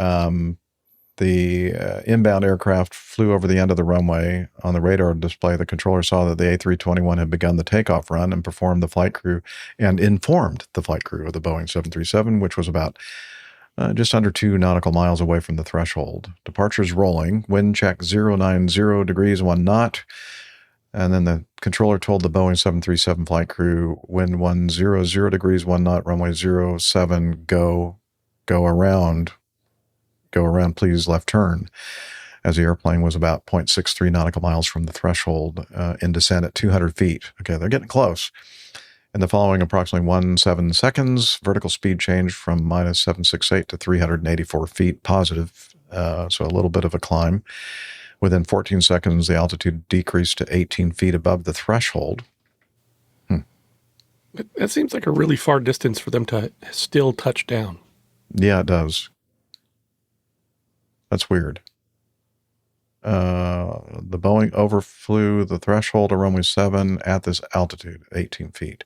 the inbound aircraft flew over the end of the runway. On the radar display, the controller saw that the A321 had begun the takeoff run and informed the flight crew of the Boeing 737, which was about just under 2 nautical miles away from the threshold. Departures rolling. Wind check 090 degrees 1 knot. And then the controller told the Boeing 737 flight crew, wind 100 degrees, 1 knot, runway 07, go around, please, left turn, as the airplane was about 0.63 nautical miles from the threshold in descent at 200 feet. Okay, they're getting close. In the following approximately 17 seconds, vertical speed changed from minus 768 to 384 feet positive, so a little bit of a climb. Within 14 seconds, the altitude decreased to 18 feet above the threshold. That seems like a really far distance for them to still touch down. Yeah, it does. That's weird. The Boeing overflew the threshold of runway 7 at this altitude, 18 feet.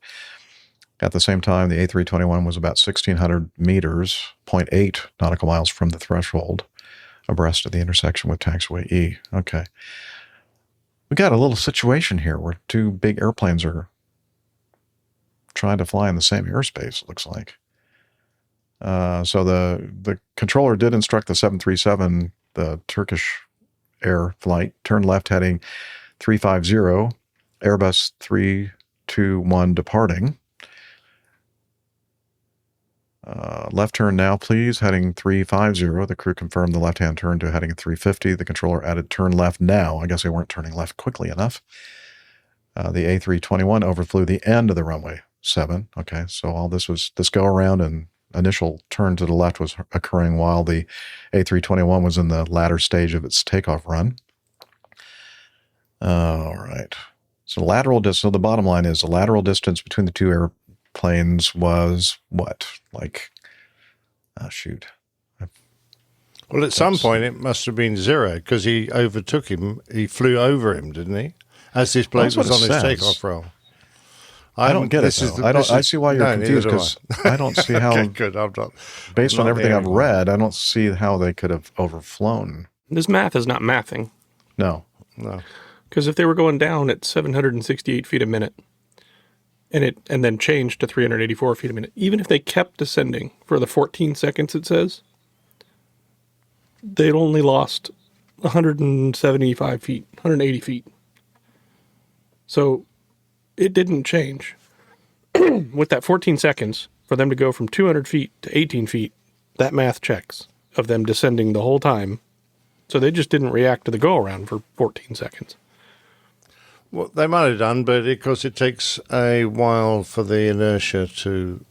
At the same time, the A321 was about 1,600 meters, 0.8 nautical miles from the threshold, abreast of the intersection with taxiway E. Okay. We got a little situation here where two big airplanes are trying to fly in the same airspace, it looks like. So the controller did instruct the 737, the Turkish Air flight, turn left heading 350, Airbus 321 departing. Left turn now, please, heading 350. The crew confirmed the left-hand turn to heading 350. The controller added turn left now. I guess they weren't turning left quickly enough. The A321 overflew the end of the runway 7. Okay, so all this go around and initial turn to the left was occurring while the A321 was in the latter stage of its takeoff run. All right. So the bottom line is the lateral distance between the two airplanes was what? Like, shoot. Well, at some point it must have been 0 because he overtook him. He flew over him, didn't he? As this plane was on his takeoff roll. I don't get it. I see why you're confused because I don't see how. Okay, good. Based on everything I've read, I don't see how they could have overflown. This math is not mathing. No. Because if they were going down at 768 feet a minute, and then changed to 384 feet a minute, even if they kept descending for the 14 seconds it says, they'd only lost 175 feet, 180 feet. So it didn't change. With that 14 seconds, for them to go from 200 feet to 18 feet, that math checks of them descending the whole time. So they just didn't react to the go-around for 14 seconds. Well, they might have done, but because it takes a while for the inertia to,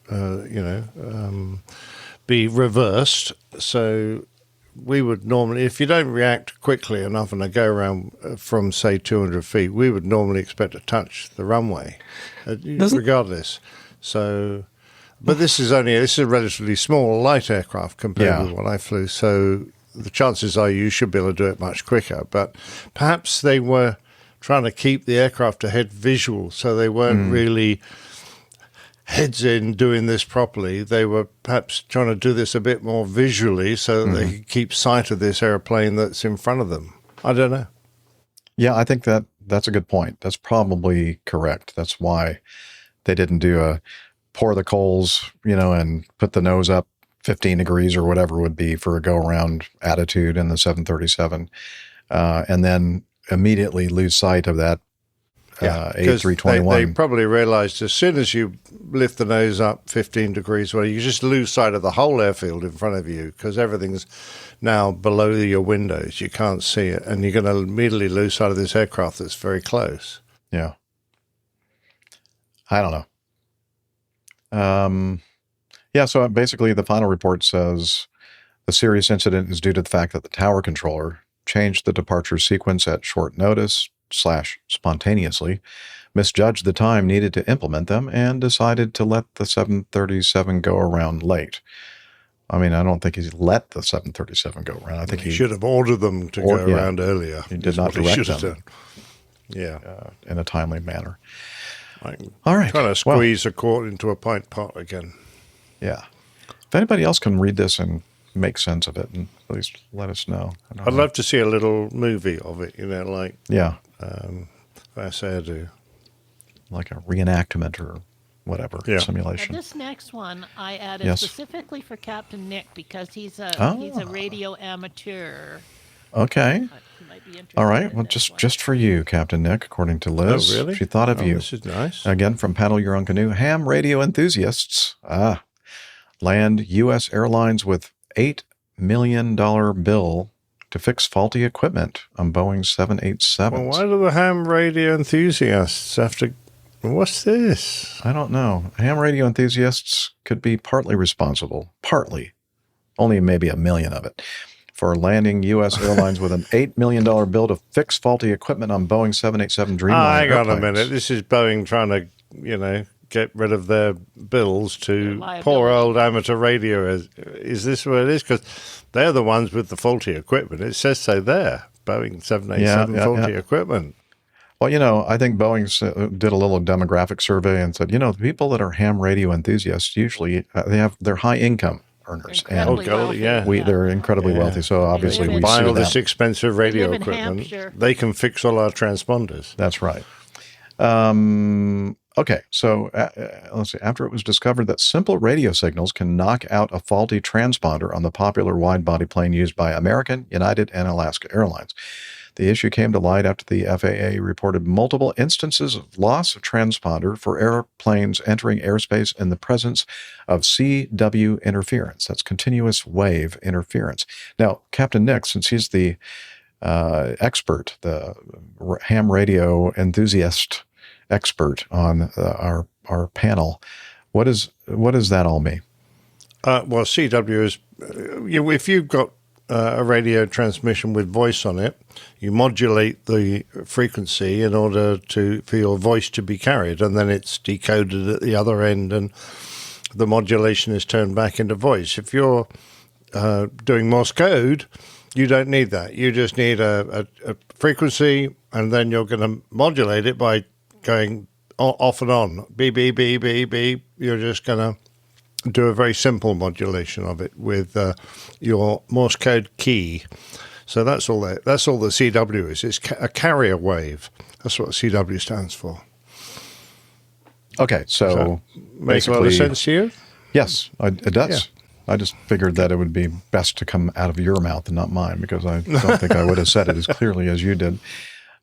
be reversed. So we would normally, if you don't react quickly enough and they go around from, say, 200 feet, we would normally expect to touch the runway, regardless. So, but this is a relatively small, light aircraft compared with what I flew. So the chances are you should be able to do it much quicker. But perhaps they were trying to keep the aircraft ahead visual, so they weren't really heads in doing this properly. They were perhaps trying to do this a bit more visually so that they could keep sight of this airplane that's in front of them. I don't know. Yeah, I think that's a good point. That's probably correct. That's why they didn't do a pour the coals, and put the nose up 15 degrees or whatever it would be for a go-around attitude in the 737, and then immediately lose sight of that A321. They probably realized as soon as you lift the nose up 15 degrees, you just lose sight of the whole airfield in front of you because everything's now below your windows. You can't see it, and you're going to immediately lose sight of this aircraft that's very close. Yeah. I don't know. So basically the final report says the serious incident is due to the fact that the tower controller changed the departure sequence at short notice / spontaneously, misjudged the time needed to implement them, and decided to let the 737 go around late. I mean, I don't think he let the 737 go around. I think he should have ordered them to go around earlier. He did not direct them. In a timely manner. All right. Trying to squeeze a quart into a pint pot again. Yeah. If anybody else can read this and make sense of it, and at least let us know. I'd love to see a little movie of it, like Overdue. Like a reenactment or whatever simulation. Now this next one I added specifically for Captain Nick because he's a radio amateur Okay. All right. Well, just for you, Captain Nick, according to Liz. Oh, really? She thought of you. This is nice. Again, from Paddle Your Own Canoe. Ham radio enthusiasts. Land U.S. Airlines with $8 million bill to fix faulty equipment on Boeing 787s. Well, why do the ham radio enthusiasts have to... What's this? I don't know. Ham radio enthusiasts could be partly responsible. Partly. Only maybe $1 million of it. For landing U.S. Airlines with an $8 million bill to fix faulty equipment on Boeing 787 Dreamliner hang on a airplanes. minute. This is Boeing trying to, get rid of their bills to poor old amateur radio. Is this what it is? Because they're the ones with the faulty equipment. It says so there. Boeing 787 faulty equipment. Well, I think Boeing did a little demographic survey and said, the people that are ham radio enthusiasts usually they're high income earners, and they're incredibly wealthy. So obviously, we buy see all that. this expensive radio live in equipment. Hampshire. They can fix all our transponders. That's right. Okay, so let's see. After it was discovered that simple radio signals can knock out a faulty transponder on the popular wide-body plane used by American, United, and Alaska Airlines, the issue came to light after the FAA reported multiple instances of loss of transponder for airplanes entering airspace in the presence of CW interference. That's continuous wave interference. Now, Captain Nick, since he's the expert, the ham radio enthusiast expert on our panel, what does that all mean? Well, CW is if you've got a radio transmission with voice on it, you modulate the frequency in order for your voice to be carried, and then it's decoded at the other end, and the modulation is turned back into voice. If you're doing Morse code, you don't need that. You just need a frequency, and then you're going to modulate it by going off and on, beep, beep, beep, beep, beep. You're just going to do a very simple modulation of it with your Morse code key. So that's all the CW is. It's a carrier wave. That's what CW stands for. Okay, so makes a lot of sense to you? Yes, it does. Yeah. I just figured that it would be best to come out of your mouth and not mine, because I don't think I would have said it as clearly as you did.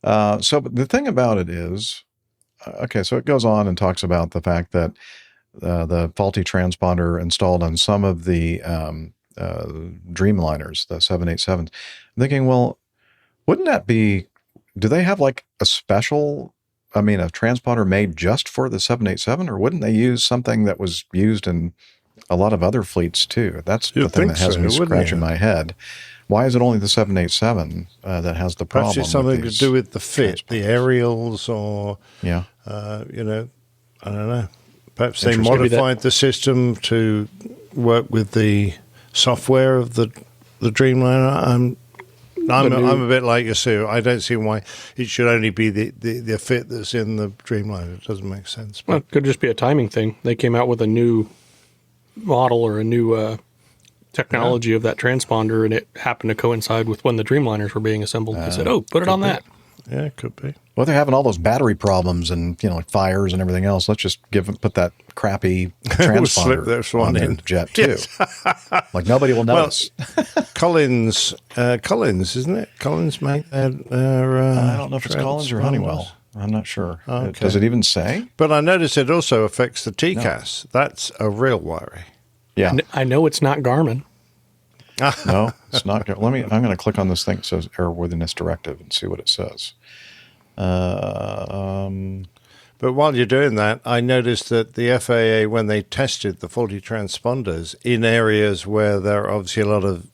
So the thing about it is, so it goes on and talks about the fact that the faulty transponder installed on some of the Dreamliners, the 787s. I'm thinking, well, wouldn't that be, do they have like a transponder made just for the 787, or wouldn't they use something that was used in a lot of other fleets too? That's the thing that has me scratching my head. Why is it only the 787 that has the problem? Perhaps it's something to do with the fit, the aerials, or I don't know. Perhaps they modified the system to work with the software of the Dreamliner. I'm a bit like you, Sue. I don't see why it should only be the fit that's in the Dreamliner. It doesn't make sense. Well, it could just be a timing thing. They came out with a new model or a new technology of that transponder, and it happened to coincide with when the Dreamliners were being assembled. They said, put it on that. Yeah, it could be. Well, they're having all those battery problems and like fires and everything else. Let's just put that crappy transponder on the jet too. Like nobody will notice. Well, Collins, isn't it? Collins make their I don't know if it's Collins or Honeywell. I'm not sure. Okay. Does it even say? But I notice it also affects the TCAS. No. That's a real worry. Yeah, I know it's not Garmin. No, it's not. I'm going to click on this thing that says Airworthiness Directive and see what it says. But while you're doing that, I noticed that the FAA, when they tested the faulty transponders in areas where there are obviously a lot of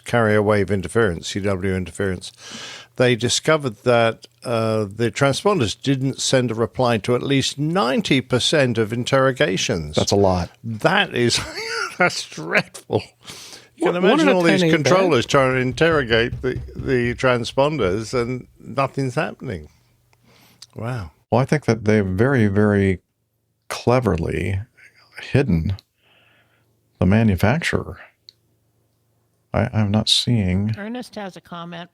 carrier wave interference, CW interference, they discovered that the transponders didn't send a reply to at least 90% of interrogations. That's a lot. That's dreadful. You can imagine all these controllers trying to interrogate the transponders and nothing's happening. Wow. Well, I think that they've very, very cleverly hidden the manufacturer. I'm not seeing. Ernest has a comment.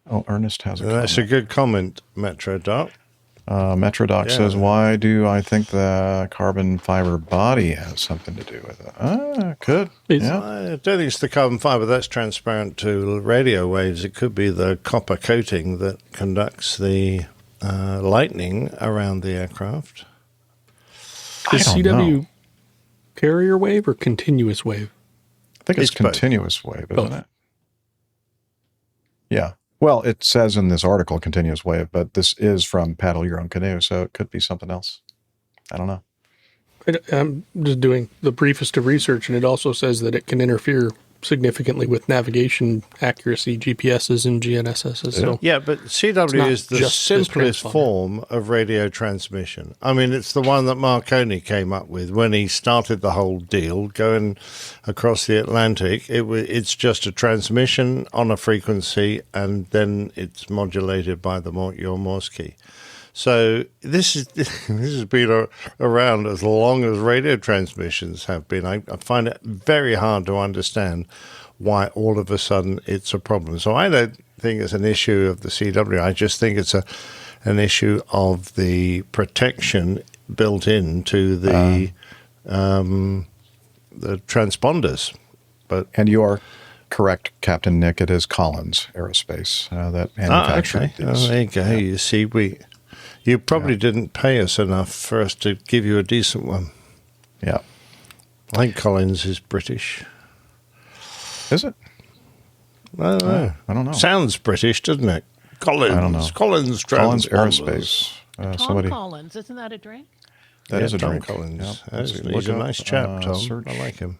Oh, Ernest has a comment. That's a good comment, Metro Doc. Metrodoc says, why do I think the carbon fiber body has something to do with it? Could. Yeah. I don't think it's the carbon fiber. That's transparent to radio waves. It could be the copper coating that conducts the lightning around the aircraft. Is CW carrier wave or continuous wave? I think it's continuous wave, isn't it? Yeah. Well, it says in this article continuous wave, but this is from Paddle Your Own Canoe, so it could be something else. I don't know. I'm just doing the briefest of research, and it also says that it can interfere significantly with navigation accuracy, GPSs and GNSSs. So yeah, but CW is the simplest form of radio transmission. I mean, it's the one that Marconi came up with when he started the whole deal going across the Atlantic. It's just a transmission on a frequency, and then it's modulated by your Morse key. So this has been around as long as radio transmissions have been. I find it very hard to understand why all of a sudden it's a problem. So I don't think it's an issue of the CW. I just think it's an issue of the protection built into the transponders. And you are correct, Captain Nick. It is Collins Aerospace that manufactured these. There you go. Yeah. You see, you probably didn't pay us enough for us to give you a decent one. Yeah. I think Collins is British. Is it? I don't know. Sounds British, doesn't it? Collins. I don't know. Collins Aerospace. Tom Collins, isn't that a drink? That is a Tom drink. Collins. Yep. He's a nice chap, Tom. Search I like him.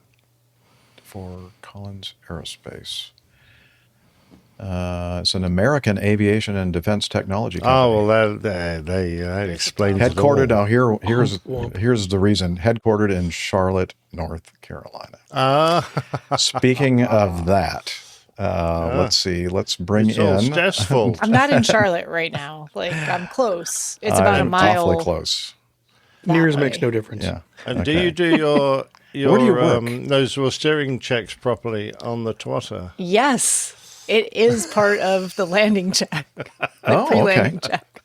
For Collins Aerospace. It's an American aviation and defense technology company. Oh, well, that explains headquartered, it all. Now, here's the reason. Headquartered in Charlotte, North Carolina. Speaking of that, let's see. Let's bring it's all in... stressful. I'm not in Charlotte right now. I'm close. It's about a mile. Awfully close. Nears makes no difference. Yeah. And do you do your Where do you work? those steering checks properly on the twatter? Yes. It is part of the landing check. Pre-landing check.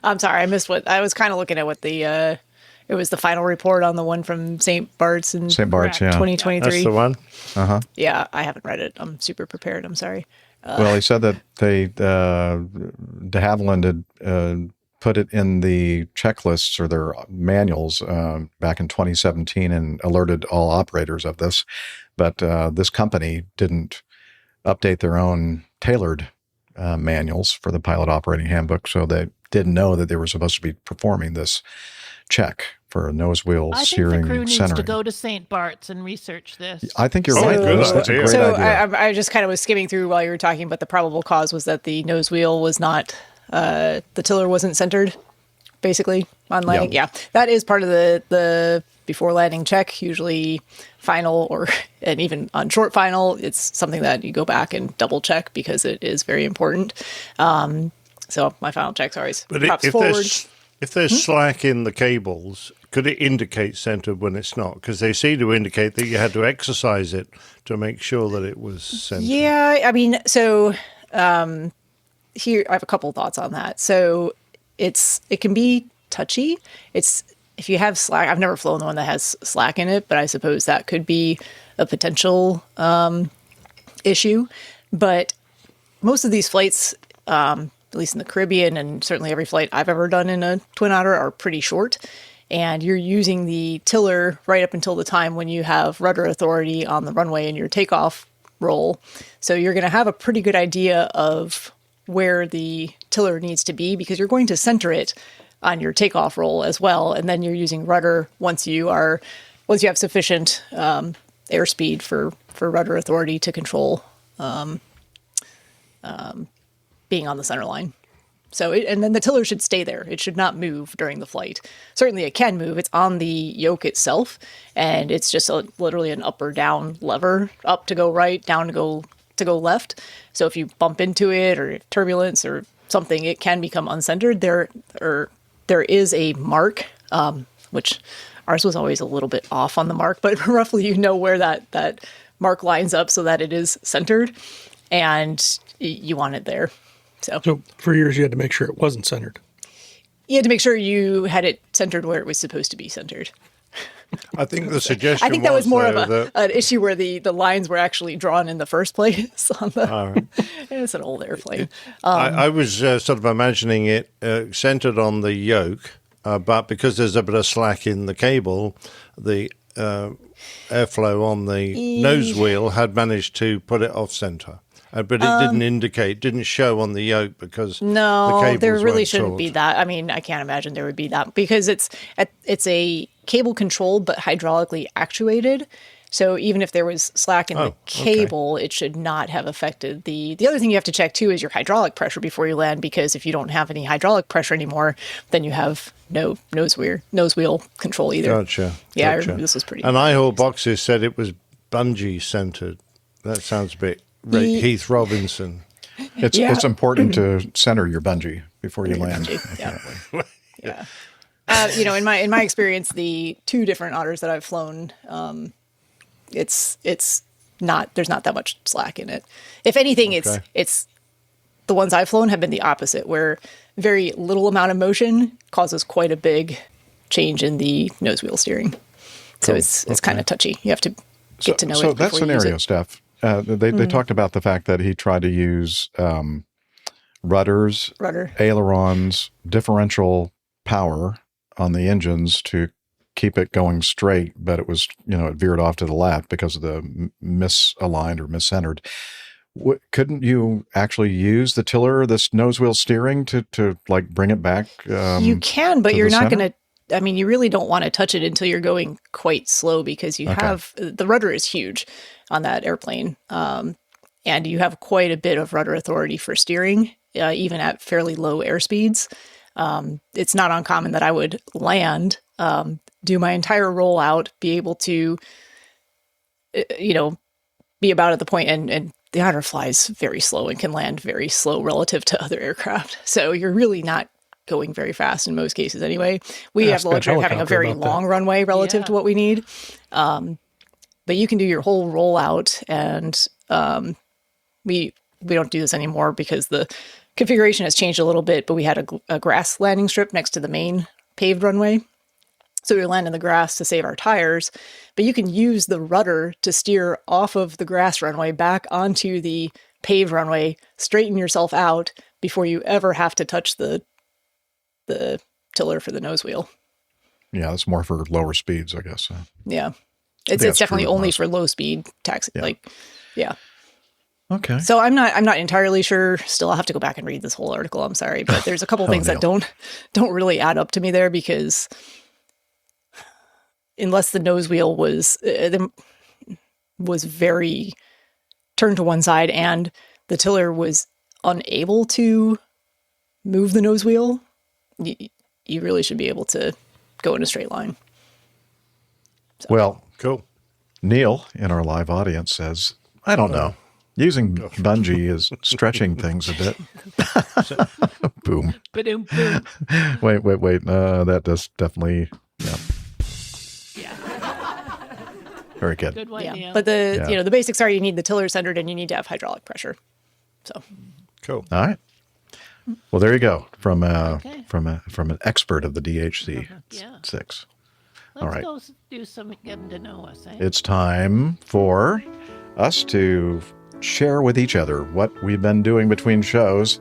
I'm sorry, I missed what I was kind of looking at. What the it was the final report on the one from St. Bart's in 2023. That's the one. Yeah, I haven't read it. I'm super prepared. I'm sorry. Well, he said that they de Havilland had put it in the checklists or their manuals back in 2017 and alerted all operators of this, but this company didn't update their own tailored manuals for the pilot operating handbook, so they didn't know that they were supposed to be performing this check for nose wheel steering I think the crew needs centering. to go to St. Bart's and research this. I think you're right. That's a great idea. I just kind of was skimming through while you were talking, but the probable cause was that the nose wheel was not, the tiller wasn't centered, basically, on landing. Yeah, that is part of the before landing check, usually final and even on short final. It's something that you go back and double check because it is very important. So my final checks are always props forward. If there's slack in the cables, could it indicate centered when it's not? Because they seem to indicate that you had to exercise it to make sure that it was centered. Yeah, I mean, so here I have a couple thoughts on that. So it can be touchy. If you have slack, I've never flown the one that has slack in it, but I suppose that could be a potential issue. But most of these flights, at least in the Caribbean, and certainly every flight I've ever done in a Twin Otter, are pretty short. And you're using the tiller right up until the time when you have rudder authority on the runway in your takeoff roll. So you're going to have a pretty good idea of where the tiller needs to be because you're going to center it on your takeoff roll as well, and then you're using rudder once you have sufficient airspeed for rudder authority to control being on the center line. So, and then the tiller should stay there. It should not move during the flight. Certainly, it can move. It's on the yoke itself, and it's just literally an up or down lever, up to go right, down to go left. So if you bump into it or turbulence or something, it can become uncentered. There is a mark, which ours was always a little bit off on the mark, but roughly you know where that mark lines up so that it is centered, and you want it there. So for years you had to make sure it wasn't centered. You had to make sure you had it centered where it was supposed to be centered. I think the suggestion I think that was more though, of an issue where the lines were actually drawn in the first place. On the, it's an old airplane. I was sort of imagining it centered on the yoke, but because there's a bit of slack in the cable, the airflow on the nose wheel had managed to put it off center. But it didn't show on the yoke because the cables there really weren't shouldn't taut. be that. I mean, I can't imagine there would be that because it's a cable controlled but hydraulically actuated. So even if there was slack in the cable, it should not have affected the other thing you have to check too is your hydraulic pressure before you land, because if you don't have any hydraulic pressure anymore, then you have no nose wheel control either. Gotcha. Yeah, I remember this was pretty. And iHaul Boxes said it was bungee centered. That sounds a bit Heath Robinson. It's important to center your bungee before you land. Yeah. In my experience, the two different otters that I've flown, it's not, there's not that much slack in it. If anything, it's the ones I've flown have been the opposite, where very little amount of motion causes quite a big change in the nose wheel steering. So it's kind of touchy. You have to get to know it. So that scenario, Steph, they talked about the fact that he tried to use rudders, ailerons, differential power on the engines to keep it going straight, but it was, it veered off to the left because of the misaligned or miscentered. Couldn't you actually use the tiller, this nose wheel steering to like bring it back? You can, but you're not going to, you really don't want to touch it until you're going quite slow, because you have, the rudder is huge on that airplane. And you have quite a bit of rudder authority for steering, even at fairly low airspeeds. It's not uncommon that I would land, do my entire rollout, be able to, be about at the point, and the Otter flies very slow and can land very slow relative to other aircraft. So you're really not going very fast in most cases anyway. We have the luxury of having a very long runway relative to what we need. But you can do your whole rollout, and we don't do this anymore because the configuration has changed a little bit, but we had a grass landing strip next to the main paved runway. So we were landing the grass to save our tires, but you can use the rudder to steer off of the grass runway back onto the paved runway, straighten yourself out before you ever have to touch the tiller for the nose wheel. Yeah, it's more for lower speeds, I guess. Yeah. It's definitely only for low speed taxi. Okay. So I'm not entirely sure. Still, I'll have to go back and read this whole article. I'm sorry, but there's a couple things that don't really add up to me there, because unless the nose wheel was very turned to one side and the tiller was unable to move the nose wheel, you really should be able to go in a straight line. So. Well, cool. Neil in our live audience says, I don't know. Using bungee is stretching things a bit. Boom. Ba-doom, boom. Wait. That does definitely, yeah. Very good. Good one, Neil. But the basics are you need the tiller centered and you need to have hydraulic pressure. So cool. All right. Well, there you go from an expert of the DHC 6. All right. Let's go do some getting to know us. It's time for us to share with each other what we've been doing between shows.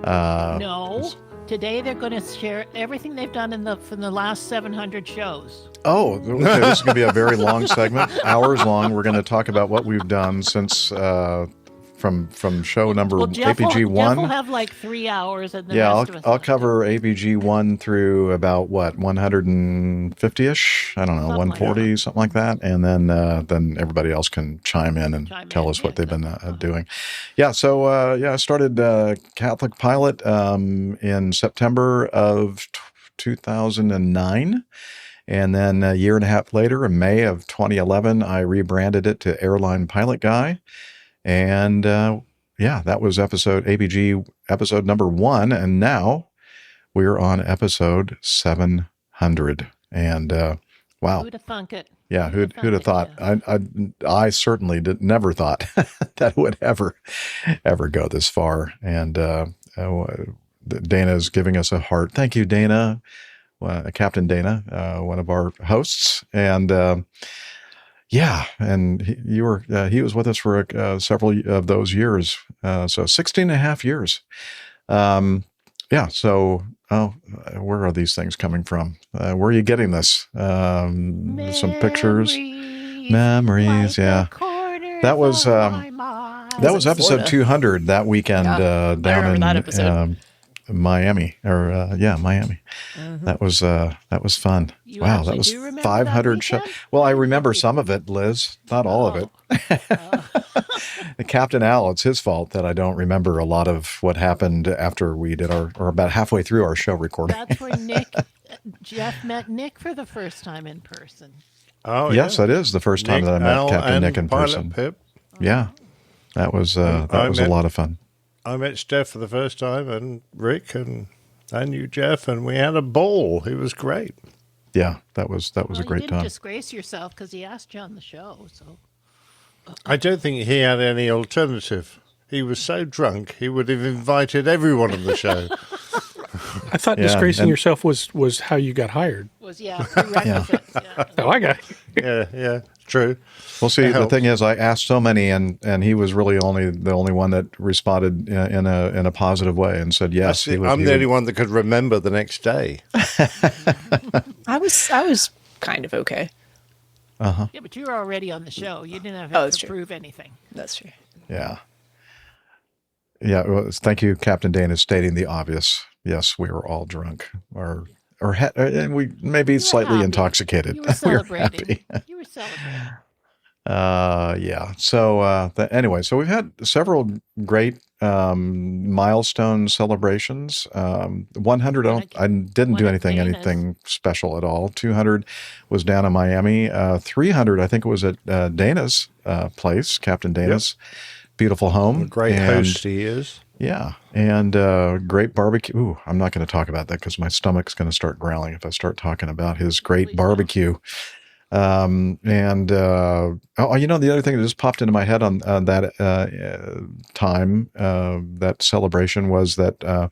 No. Today they're going to share everything they've done from the last 700 shows. Oh, okay, this is going to be a very long segment, hours long. We're going to talk about what we've done since from show number APG 1. Jeff will have like 3 hours, and the rest of us I'll cover APG 1 through about 150-ish. I don't know, 140, something like that, and then everybody else can chime in and tell us what they've been doing. Yeah, so I started Catholic Pilot in September of 2009. And then a year and a half later, in May of 2011, I rebranded it to Airline Pilot Guy. And that was APG episode number 1. And now we're on episode 700. And wow. Who'd have thunk it? Yeah, who'd have thought? I certainly never thought that it would ever go this far. And Dana's giving us a heart. Thank you, Dana, Captain Dana, one of our hosts, and yeah, and he was with us for several of those years, so 16 and a half years. Yeah. So, where are these things coming from? Where are you getting this? Some pictures, memories. Yeah, that was episode 200 that weekend down in Miami, Miami. Mm-hmm. That was fun. Wow, that was 500 shows. Well, I remember some of it, Liz, not all of it. Captain Al, it's his fault that I don't remember a lot of what happened after we did or about halfway through our show recording. That's where Jeff met Nick for the first time in person. Oh, yes, that is the first time that I met Captain Nick in person. Pip. Yeah, that was a lot of fun. I met Steph for the first time, and Rick, and I knew Jeff, and we had a ball. It was great. Yeah, that was a great You didn't time. disgrace yourself because he asked you on the show. So I don't think he had any alternative. He was so drunk, he would have invited everyone on the show. I thought disgracing yourself was how you got hired. Prerequisites. Yeah. Oh, I got it. Yeah, true. Well, see, the thing is, I asked so many, and he was really the only one that responded in a positive way and said yes. I'm the only one that could remember the next day. I was kind of okay. Uh-huh. Yeah, but you were already on the show. You didn't have to prove anything. That's true. Yeah. Yeah. Well, thank you, Captain Dana, stating the obvious. Yes, we were all drunk, and we maybe slightly intoxicated. You were celebrating. We were happy. You were celebrating. Yeah. So anyway, so we've had several great milestone celebrations. 100, I didn't do anything special at all. 200 was down in Miami. 300, I think it was at Dana's place, Captain Dana's beautiful home. A great host he is. Yeah, and great barbecue. Ooh, I'm not going to talk about that because my stomach's going to start growling if I start talking about his great barbecue. The other thing that just popped into my head on that time, that celebration, was that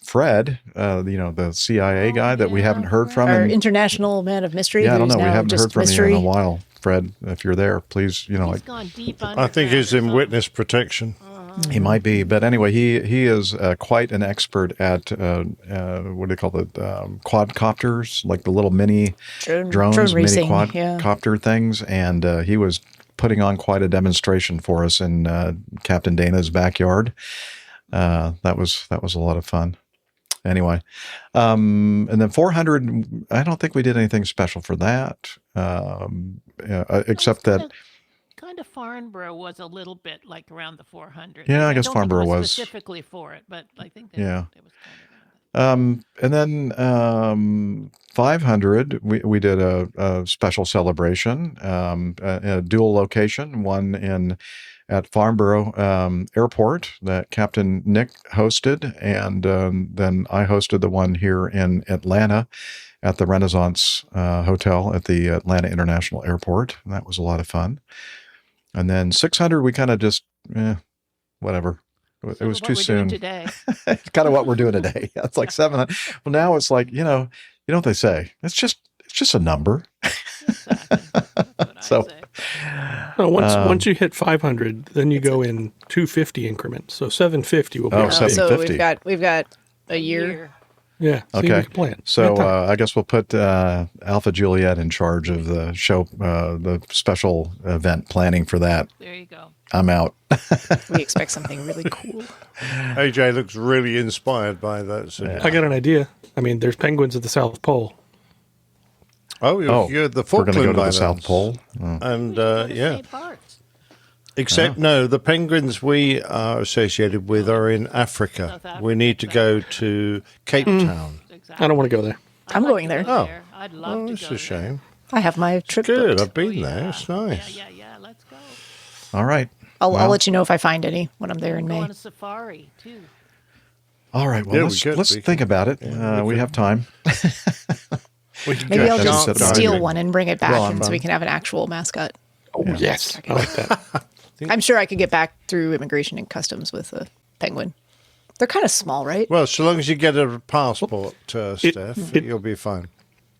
Fred, the CIA guy that we haven't heard from. Our international man of mystery. Yeah, I don't know. We haven't heard from mystery. you in a while. Fred, if you're there, please, gone deep I think he's in witness protection. He might be, but anyway, he is quite an expert at what do they call the quadcopters, like the little mini drones, mini racing, quadcopter things, and he was putting on quite a demonstration for us in Captain Dana's backyard. That was a lot of fun. Anyway, and then 400, I don't think we did anything special for that, except that. Kind of Farnborough was a little bit like around the 400. Yeah, I guess Farnborough was specifically for it, but I think that it was and then 500, we did a special celebration, a dual location, one at Farnborough Airport that Captain Nick hosted, and then I hosted the one here in Atlanta at the Renaissance Hotel at the Atlanta International Airport. And that was a lot of fun. And then 600, we kind of just, whatever. It was too soon. Today. It's kind of what we're doing today. It's like 700. Well, now it's like, you know what they say? It's just a number. So once you hit 500, then you go in 250 increments. So 750 will be. Oh, 750. So we've got a year. Yeah. Okay. Plan. So I guess we'll put Alpha Juliet in charge of the show, the special event planning for that. There you go. I'm out. We expect something really cool. AJ looks really inspired by that. So I got an idea. I mean, there's penguins at the South Pole. You're the Falkland we're going to go to the Islands. South Pole. And Except, no, the penguins we are associated with are in Africa. We need to go to Cape Town. I don't want to go there. I'm going there. Oh, I'd love to that's go a shame. I have my trip Good, booked. I've been there. It's nice. Yeah, let's go. All right. I'll let you know if I find any when I'm there in Go May. on a safari, too. All right. Well, let's think about it. We have time. Maybe I'll just steal one and bring it back, so we can have an actual mascot. Oh, yes. I like that. I'm sure I could get back through immigration and customs with a penguin. They're kind of small, right? Well, so long as you get a passport, Steph, you'll be fine.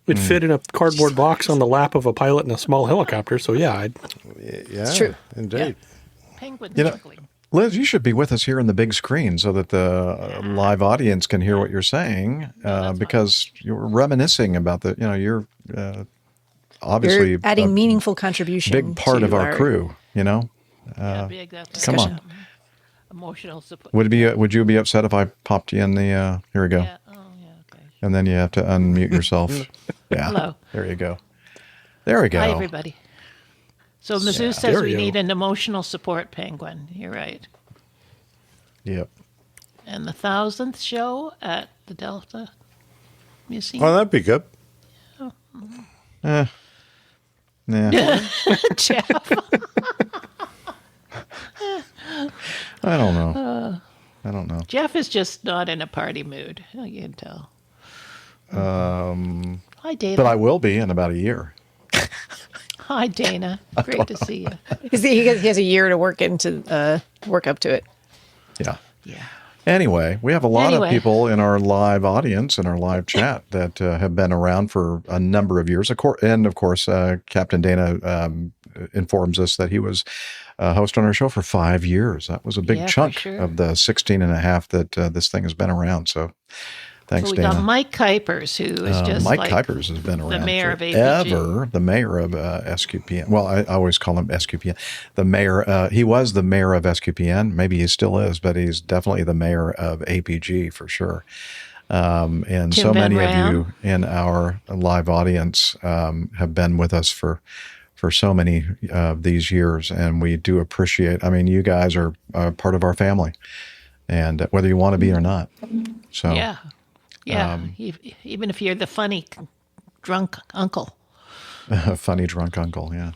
It fit in a cardboard box on the lap of a pilot in a small helicopter. So yeah, it's true. Indeed. Penguin You know, juggling. Liz, you should be with us here in the big screen so that the live audience can hear what you're saying, because you're reminiscing about you're obviously You're adding meaningful contribution. big part to of our crew, Big, that's come on. Emotional support. Would you be upset if I popped you in the, here we go. Yeah. Oh, yeah, okay. And then you have to unmute yourself. Yeah. Hello. There you go. There we go. Hi, everybody. So Mizzou says we need an emotional support penguin. You're right. Yep. And the 1000th show at the Delta Museum. Oh, that'd be good. Yeah. Jeff. I don't know. I don't know. Jeff is just not in a party mood. You can tell. Hi, Dana. But I will be in about a year. Hi, Dana. Great to see you. He has a year to work up to it. Yeah. Yeah. Anyway, we have a lot of people in our live audience and our live chat that have been around for a number of years. And of course, Captain Dana informs us that he was a host on our show for 5 years. That was a big chunk of the 16 and a half that this thing has been around. So thanks, so we Dana. got Mike Kuipers, who is just Mike like Kuipers has been around the mayor of APG. forever. The mayor of SQPN. Well, I always call him SQPN. The mayor. He was the mayor of SQPN. Maybe he still is, but he's definitely the mayor of APG for sure. And Tim so Van many Ram. of you in our live audience have been with us for so many of these years, and we do appreciate. I mean, you guys are part of our family, and whether you want to be or not. So yeah. Yeah, even if you're the funny drunk uncle. Funny drunk uncle, yeah.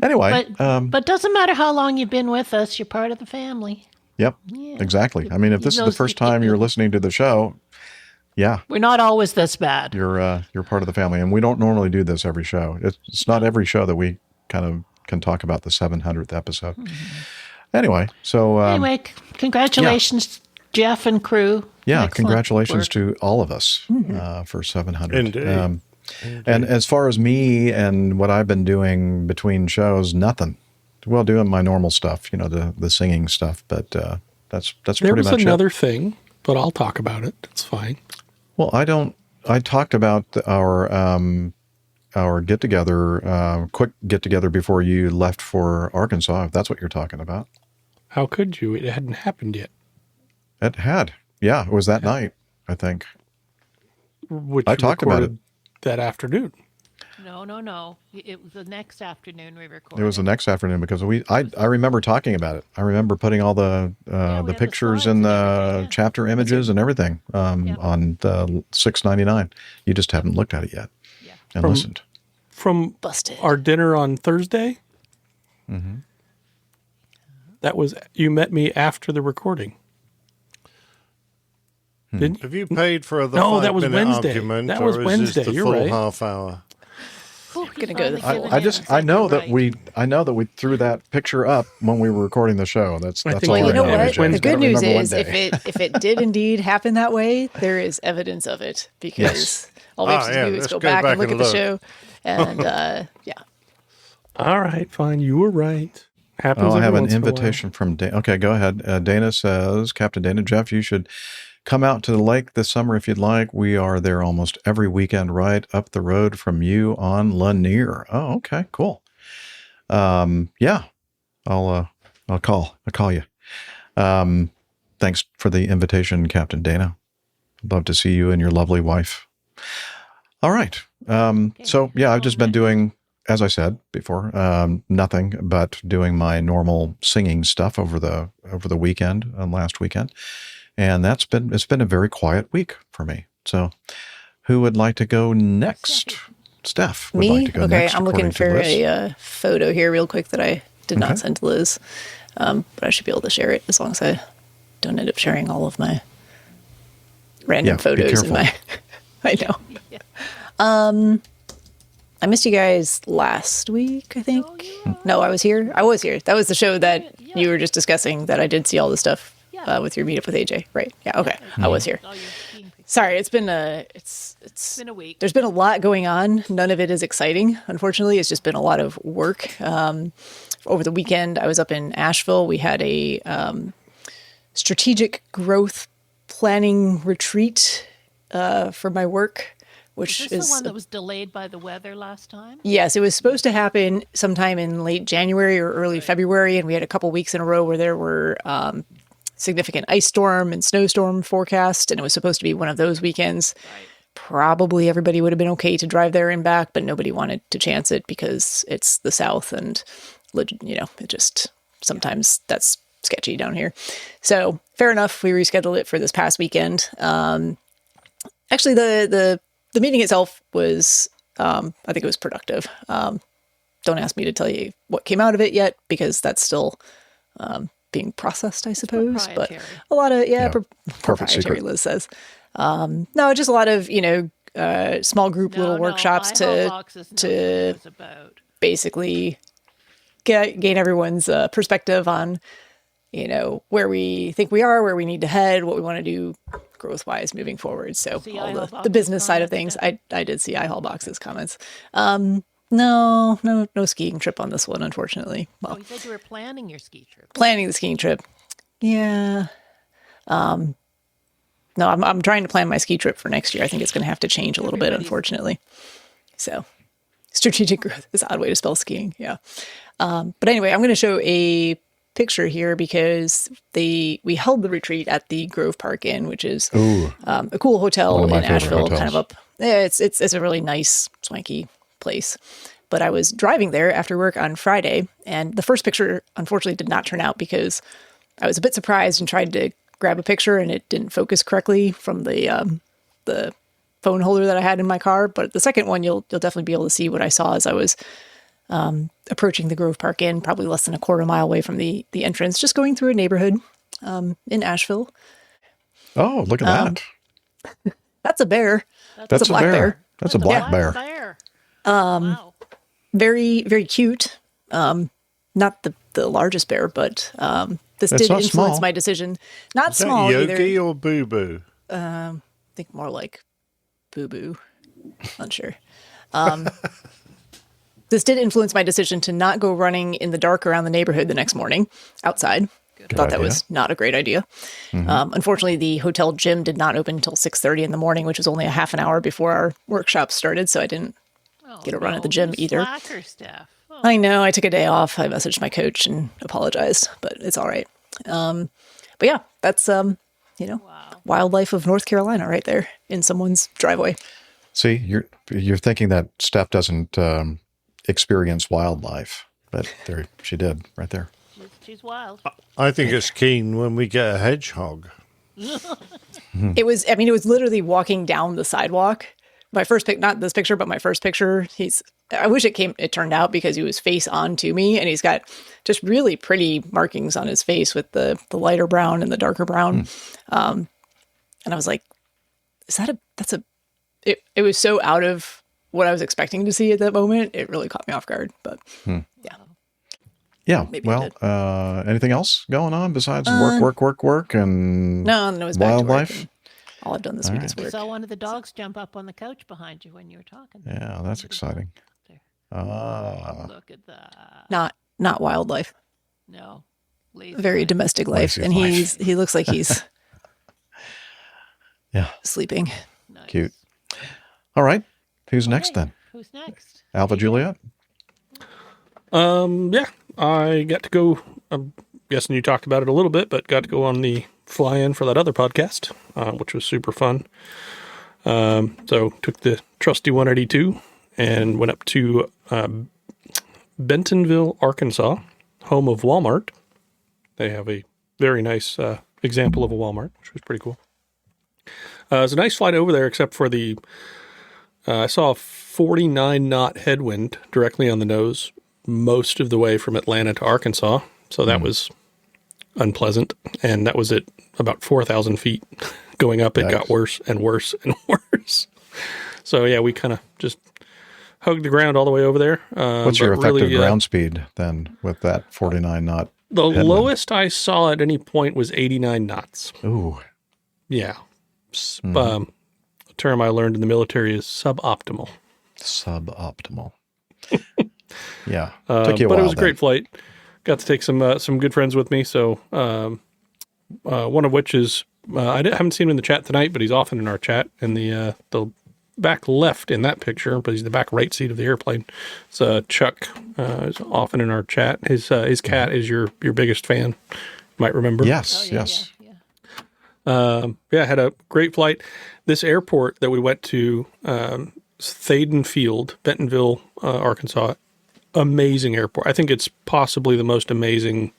Anyway. But doesn't matter how long you've been with us, you're part of the family. Yep, exactly. I mean, if this is the first time you're listening to the show, yeah. We're not always this bad. You're part of the family, and we don't normally do this every show. It's not every show that we kind of can talk about the 700th episode. Mm-hmm. Anyway, so... congratulations, Jeff and crew. Yeah, Excellent congratulations work. to all of us for 700. Indeed. And as far as me and what I've been doing between shows, nothing. Well, doing my normal stuff, the singing stuff, but that's pretty much it. There was another thing, but I'll talk about it. It's fine. Well, I talked about our get-together, quick get-together before you left for Arkansas, if that's what you're talking about. How could you? It hadn't happened yet. It had. Yeah, it was that night, I think. Which I talked about it that afternoon. No. It was the next afternoon we recorded. It was the next afternoon because I remember talking about it. I remember putting all the pictures and the chapter images and everything on the 699. You just haven't looked at it yet and listened. From Busted. Our dinner on Thursday. Mm-hmm. That was you met me after the recording. Didn't you? Have you paid for the No, that was 5-minute Wednesday. argument, That was or is Wednesday. this the You're full right. half hour? Gonna go to the I know that we threw that picture up when we were recording the show. That's all. Well, you know I know, what? AJ. The good I news remember is one if it did indeed happen that way, there is evidence of it because all we have to do is let's go back and look at the show. And yeah. All right, fine. You were right. Happens I have every an once in a while. invitation from Dana. Okay, go ahead. Dana says, Captain Dana, Jeff, you should come out to the lake this summer if you'd like. We are there almost every weekend right up the road from you on Lanier. Oh, okay, cool. Yeah, I'll call you. Thanks for the invitation, Captain Dana. I'd love to see you and your lovely wife. All right. So yeah, I've just been doing, as I said before, nothing but doing my normal singing stuff over the weekend, last weekend. And it's been a very quiet week for me. So who would like to go next? Steph would Me? like to go Okay, next. I'm looking according for to Liz. a photo here real quick that I did Okay. not send to Liz. But I should be able to share it as long as I don't end up sharing all of my random Be photos in careful. my I know. I missed you guys last week, I think. No, I was here. That was the show that you were just discussing that I did see all the stuff with your meetup with AJ, right? Yeah, okay. I was here. Sorry, it's been a week. There's been a lot going on. None of it is exciting, unfortunately. It's just been a lot of work. Over the weekend, I was up in Asheville. We had a strategic growth planning retreat for my work, which is this the one that was delayed by the weather last time? Yes, it was supposed to happen sometime in late January or early February, and we had a couple weeks in a row where there were significant ice storm and snowstorm forecast, and it was supposed to be one of those weekends. Right. Probably everybody would have been okay to drive there and back, but nobody wanted to chance it because it's the South, and it just sometimes that's sketchy down here. So fair enough, we rescheduled it for this past weekend. Actually, the meeting itself was, I think it was productive. Don't ask me to tell you what came out of it yet, because that's still being processed, I suppose. But a lot of, proprietary, Liz says. No, just a lot of, small group little workshops to basically gain everyone's perspective on, where we think we are, where we need to head, what we want to do growth-wise moving forward. So all the business side of things, I did see iHaul Box's comments. No skiing trip on this one, unfortunately. Well, you said you were planning your ski trip. Planning the skiing trip. Yeah. No, I'm trying to plan my ski trip for next year. I think it's going to have to change a little bit, unfortunately. So strategic growth is an odd way to spell skiing. Yeah. But anyway, I'm going to show a picture here because we held the retreat at the Grove Park Inn, which is a cool hotel in Asheville, kind of up. It's a really nice, swanky place. But I was driving there after work on Friday, and the first picture unfortunately did not turn out because I was a bit surprised and tried to grab a picture and it didn't focus correctly from the phone holder that I had in my car. But the second one, you'll definitely be able to see what I saw as I was approaching the Grove Park Inn, probably less than a quarter mile away from the entrance, just going through a neighborhood in Asheville. Oh, look at that. That's a bear. That's a black bear. That's a black bear. Wow. Very, very cute. Not the largest bear, but this did influence small. my decision. Not Is small that Yogi either. or Boo Boo? I think more like Boo Boo. Unsure. This did influence my decision to not go running in the dark around the neighborhood the next morning outside. Thought that was not a great idea. Mm-hmm. Unfortunately, the hotel gym did not open until 6:30 in the morning, which was only a half an hour before our workshop started, so I didn't get a run at the gym either. Slacker, Steph. Oh. I know. I took a day off. I messaged my coach and apologized, but it's all right. But yeah, that's wildlife of North Carolina right there in someone's driveway. See, you're thinking that Steph doesn't experience wildlife, but there she did right there. She's wild. I think it's keen when we get a hedgehog. It was literally walking down the sidewalk. My first not this picture, but my first picture, I wish it turned out because he was face on to me, and he's got just really pretty markings on his face with the lighter brown and the darker brown. And I was like, it was so out of what I was expecting to see at that moment. It really caught me off guard, but yeah. Yeah. Well, anything else going on besides work, and no, it was back wildlife? to work. All I've done this week is work. I saw one of the dogs jump up on the couch behind you when you were talking. Yeah, that's exciting. Look at that. Not wildlife. No. Very domestic life. And he looks like he's sleeping. Nice. Cute. All right. Who's next then? Who's next? Alpha Juliet? Yeah. I got to go, I'm guessing you talked about it a little bit, but got to go on the fly-in for that other podcast, which was super fun. So took the trusty 182 and went up to Bentonville, Arkansas, home of Walmart. They have a very nice example of a Walmart, which was pretty cool. It was a nice flight over there, except for I saw a 49-knot headwind directly on the nose most of the way from Atlanta to Arkansas. So that was unpleasant. And that was at about 4,000 feet going up. It got worse and worse and worse. So yeah, we kind of just hugged the ground all the way over there. What's your effective ground speed then with that 49 knot? The lowest I saw at any point was 89 knots. Ooh. Yeah. A term I learned in the military is suboptimal. Suboptimal. Yeah. Took you a but while it was a great flight. Got to take some good friends with me. So one of which is, haven't seen him in the chat tonight, but he's often in our chat. And the back left in that picture, but he's the back right seat of the airplane. So Chuck is often in our chat. His cat is your biggest fan. You might remember. Yes, yes. Yeah, had a great flight. This airport that we went to, Thaden Field, Bentonville, Arkansas, amazing airport. I think it's possibly the most amazing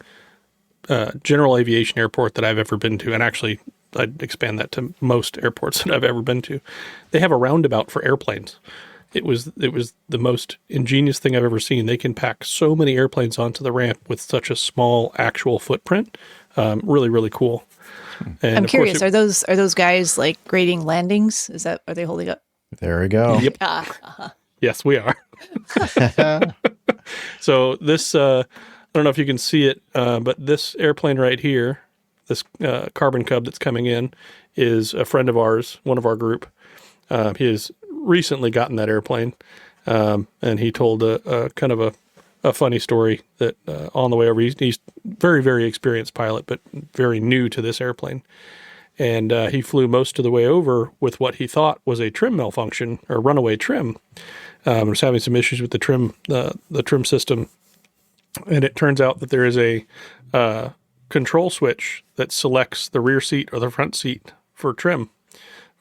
general aviation airport that I've ever been to. And actually, I'd expand that to most airports that I've ever been to. They have a roundabout for airplanes. It was the most ingenious thing I've ever seen. They can pack so many airplanes onto the ramp with such a small actual footprint. Really, really cool. And I'm curious, are those guys like grading landings? Are they holding up? There we go. Yep. Yes, we are. So this, I don't know if you can see it, but this airplane right here, this Carbon Cub that's coming in, is a friend of ours, one of our group. He has recently gotten that airplane, and he told a kind of a funny story that on the way over, he's very, very experienced pilot, but very new to this airplane. And he flew most of the way over with what he thought was a trim malfunction or runaway trim. Was having some issues with the trim system. And it turns out that there is a control switch that selects the rear seat or the front seat for trim,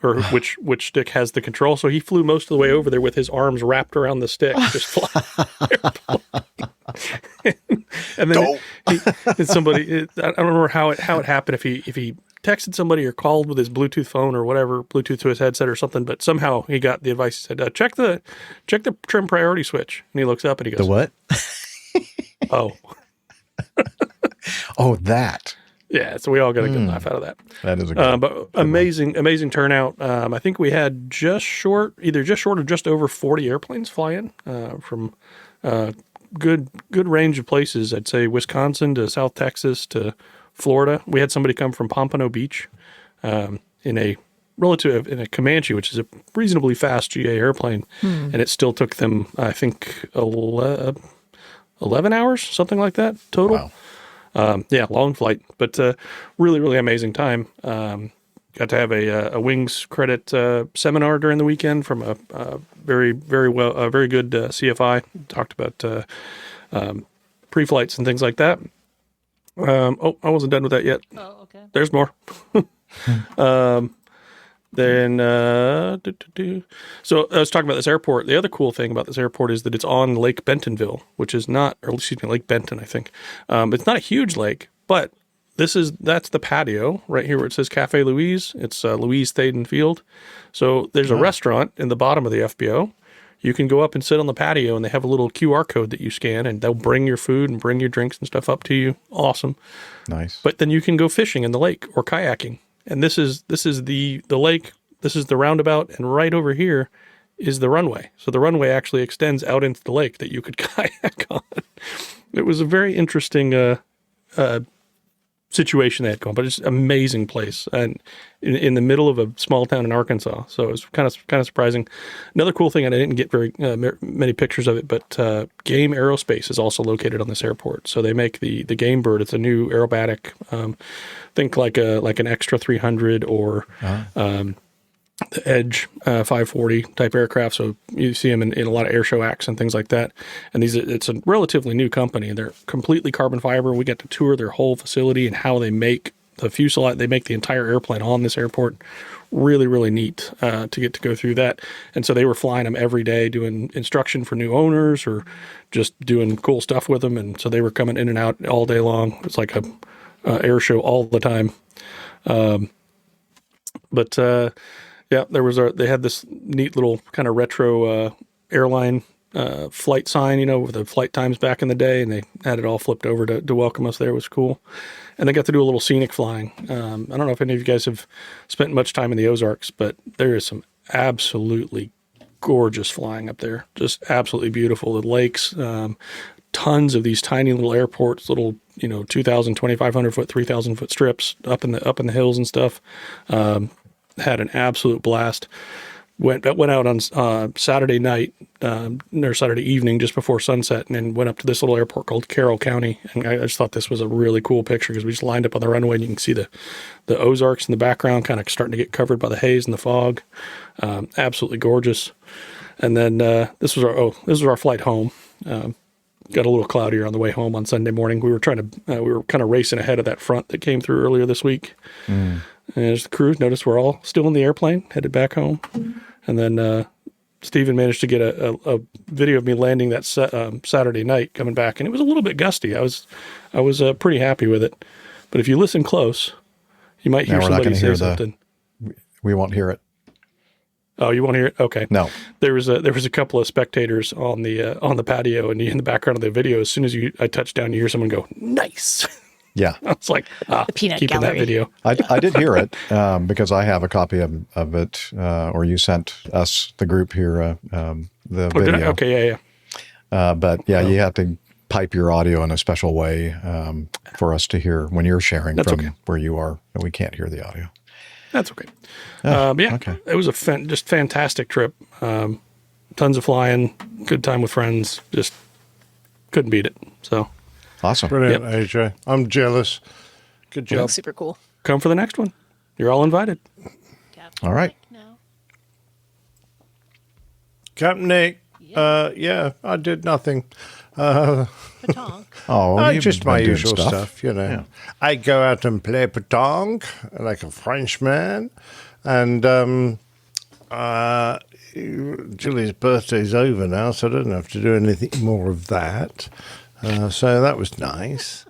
or which stick has the control. So he flew most of the way over there with his arms wrapped around the stick, just flying. And then somebody, I don't remember how it happened, if he texted somebody or called with his Bluetooth phone or whatever, Bluetooth to his headset or something, but somehow he got the advice. He said, check the trim priority switch. And he looks up and he goes, the what? Oh. Oh, that. Yeah, so we all got a good laugh out of that. That is a good but amazing turnout. I think we had either just short or just over 40 airplanes fly in from good range of places. I'd say Wisconsin to South Texas to Florida. We had somebody come from Pompano Beach in a Comanche, which is a reasonably fast GA airplane, and it still took them, I think, 11 hours, something like that total. Wow. Yeah, long flight, but really, really amazing time. Got to have a wings credit seminar during the weekend from a very good CFI. Talked about pre-flights and things like that. I wasn't done with that yet. Oh, okay. There's more. So I was talking about this airport. The other cool thing about this airport is that it's on Lake Bentonville, which is Lake Benton, I think. It's not a huge lake, but that's the patio right here where it says Cafe Louise. It's Louise Thaden Field. So there's a restaurant in the bottom of the FBO. You can go up and sit on the patio, and they have a little QR code that you scan, and they'll bring your food and bring your drinks and stuff up to you. Awesome. Nice. But then you can go fishing in the lake or kayaking. And this is the lake, this is the roundabout, and right over here is the runway. So the runway actually extends out into the lake that you could kayak on. It was a very interesting situation they had going, but it's an amazing place and in the middle of a small town in Arkansas. So it was kind of surprising. Another cool thing, and I didn't get very many pictures of it, but Game Aerospace is also located on this airport. So they make the Game Bird. It's a new aerobatic, think like an Extra 300 or the Edge 540 type aircraft. So you see them in a lot of air show acts and things like that. And it's a relatively new company. They're completely carbon fiber. We get to tour their whole facility and how they make the fuselage. They make the entire airplane on this airport. Really, really neat to get to go through that. And so they were flying them every day, doing instruction for new owners or just doing cool stuff with them. And so they were coming in and out all day long. It's like a air show all the time. Yeah, they had this neat little kind of retro airline flight sign, with the flight times back in the day, and they had it all flipped over to welcome us there. It was cool. And they got to do a little scenic flying. I don't know if any of you guys have spent much time in the Ozarks, but there is some absolutely gorgeous flying up there. Just absolutely beautiful. The lakes, tons of these tiny little airports, little 2,000, 2,500 foot, 3,000 foot strips up in the hills and stuff. Had an absolute blast. Went out on Saturday night, or Saturday evening, just before sunset, and then went up to this little airport called Carroll County. And I just thought this was a really cool picture because we just lined up on the runway, and you can see the Ozarks in the background, kind of starting to get covered by the haze and the fog. Absolutely gorgeous. And then this was our flight home. Got a little cloudier on the way home on Sunday morning. We were we were kind of racing ahead of that front that came through earlier this week. And as the crew noticed, we're all still in the airplane, headed back home. And then Stephen managed to get a video of me landing that Saturday night coming back, and it was a little bit gusty. I was pretty happy with it. But if you listen close, you might hear somebody say something. We won't hear it. Oh, you won't hear it? Okay. No. There was a couple of spectators on the patio, and in the background of the video, as soon as I touch down, you hear someone go, "Nice." Yeah. I was like, the peanut keeping gallery. that video. I did hear it because I have a copy of it, or you sent us, the group here, the video. Did I? Okay, yeah. But yeah, you have to pipe your audio in a special way for us to hear when you're sharing from where you are, and we can't hear the audio. That's okay. But yeah, it was a just fantastic trip. Tons of flying, good time with friends. Just couldn't beat it. So awesome. Brilliant, AJ. I'm jealous. Good job. Super cool. Come for the next one. You're all invited. All right. Captain Nick. Yeah, I did nothing. Just my usual stuff, Yeah. I go out and play pétanque like a Frenchman, and Julie's birthday's over now, so I don't have to do anything more of that. So that was nice.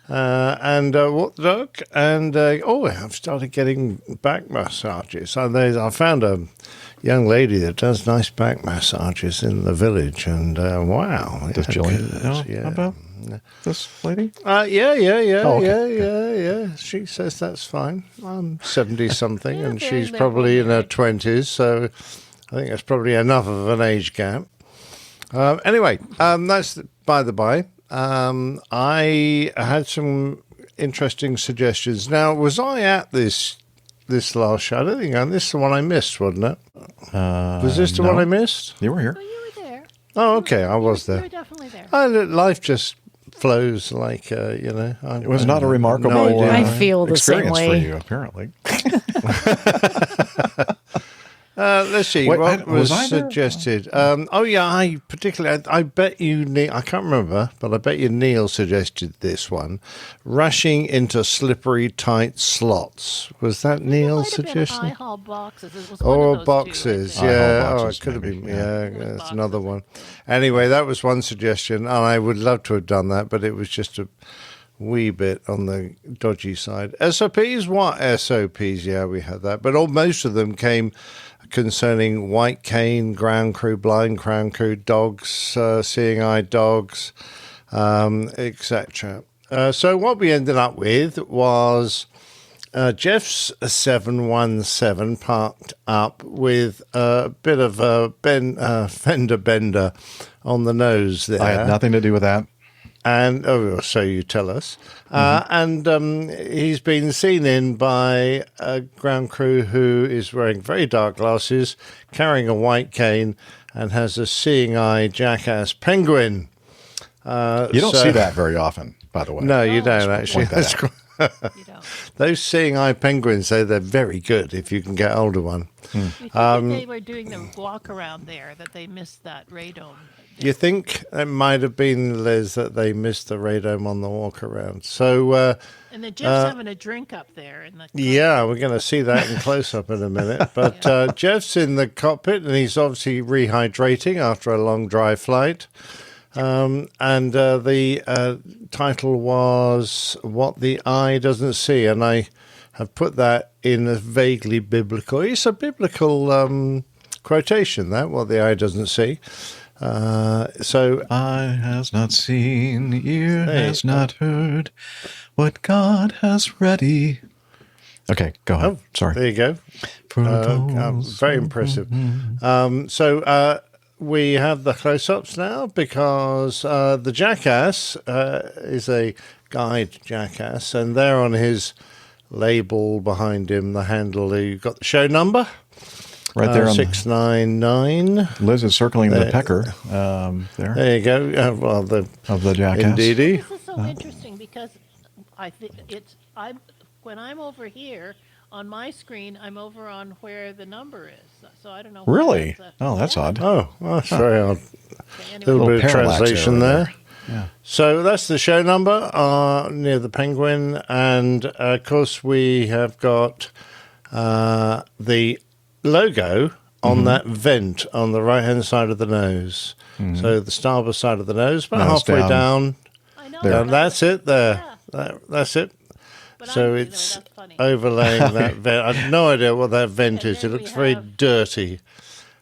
And what the duck? And I've started getting back massages. I found a young lady that does nice back massages in the village, and wow, Does Juliet know about this lady? Yeah. She says that's fine. I'm 70-something, and she's probably in her 20s, so I think that's probably enough of an age gap. Anyway, that's by the by. I had some interesting suggestions. Now, was I at this last show? I don't think this is the one I missed, wasn't it? Was this the one I missed? You were here. Oh, you were there. Oh, okay, I was there. You were definitely there. Life just flows like, It was not a remarkable I feel the same experience way. for you, apparently. Let's see. Wait, what was I there? suggested? I bet you, Neil, I can't remember, but I bet you Neil suggested this one. Rushing into slippery, tight slots. Was that Neil's suggestion? I-haul boxes. It was one of those boxes. Two, yeah. boxes, It could have maybe. been. Yeah, that's another one. Anyway, that was one suggestion, and I would love to have done that, but it was just a wee bit on the dodgy side. SOPs? What SOPs? Yeah, we had that. But most of them came concerning white cane, ground crew, blind ground crew, dogs, seeing eye dogs, etc. So what we ended up with was Jeff's 717 parked up with a bit of a fender bender on the nose there. I had nothing to do with that. And so you tell us. And he's been seen in by a ground crew who is wearing very dark glasses, carrying a white cane, and has a seeing eye jackass penguin. You don't see that very often, by the way. No, you don't actually. Point that out. You don't. Those seeing eye penguins, they're very good if you can get hold of one. You think that they were doing the walk around there, that they missed that radome? You think it might have been, Liz, that they missed the radome on the walk around. So, and then Jeff's having a drink up there in the yeah, we're going to see that in close up in a minute. But Jeff's in the cockpit, and he's obviously rehydrating after a long dry flight. And the title was "What the Eye Doesn't See," and I have put that in a vaguely biblical. It's a biblical quotation. That "What the Eye Doesn't See." So eye has not seen, ear has not heard what God has ready. Okay, go ahead. Sorry. There you go. Very impressive. So we have the close-ups now because the jackass is a guide jackass, and there on his label behind him, the handle, you've got the show number. Right there on 699. Liz is circling the pecker there. There you go. Of the jackass. Indeedy. This is so interesting because I think when I'm over here on my screen, I'm over on where the number is. So I don't know. Really? That's odd. Oh, that's very odd. Okay, A little bit of translation there. Yeah. So that's the show number near the Penguin. And, of course, we have got the logo on that vent on the right-hand side of the nose. So the starboard side of the nose, about halfway down. I know. There. That's it there. That's it. So it's overlaying that vent. I have no idea what that vent is. It looks very dirty.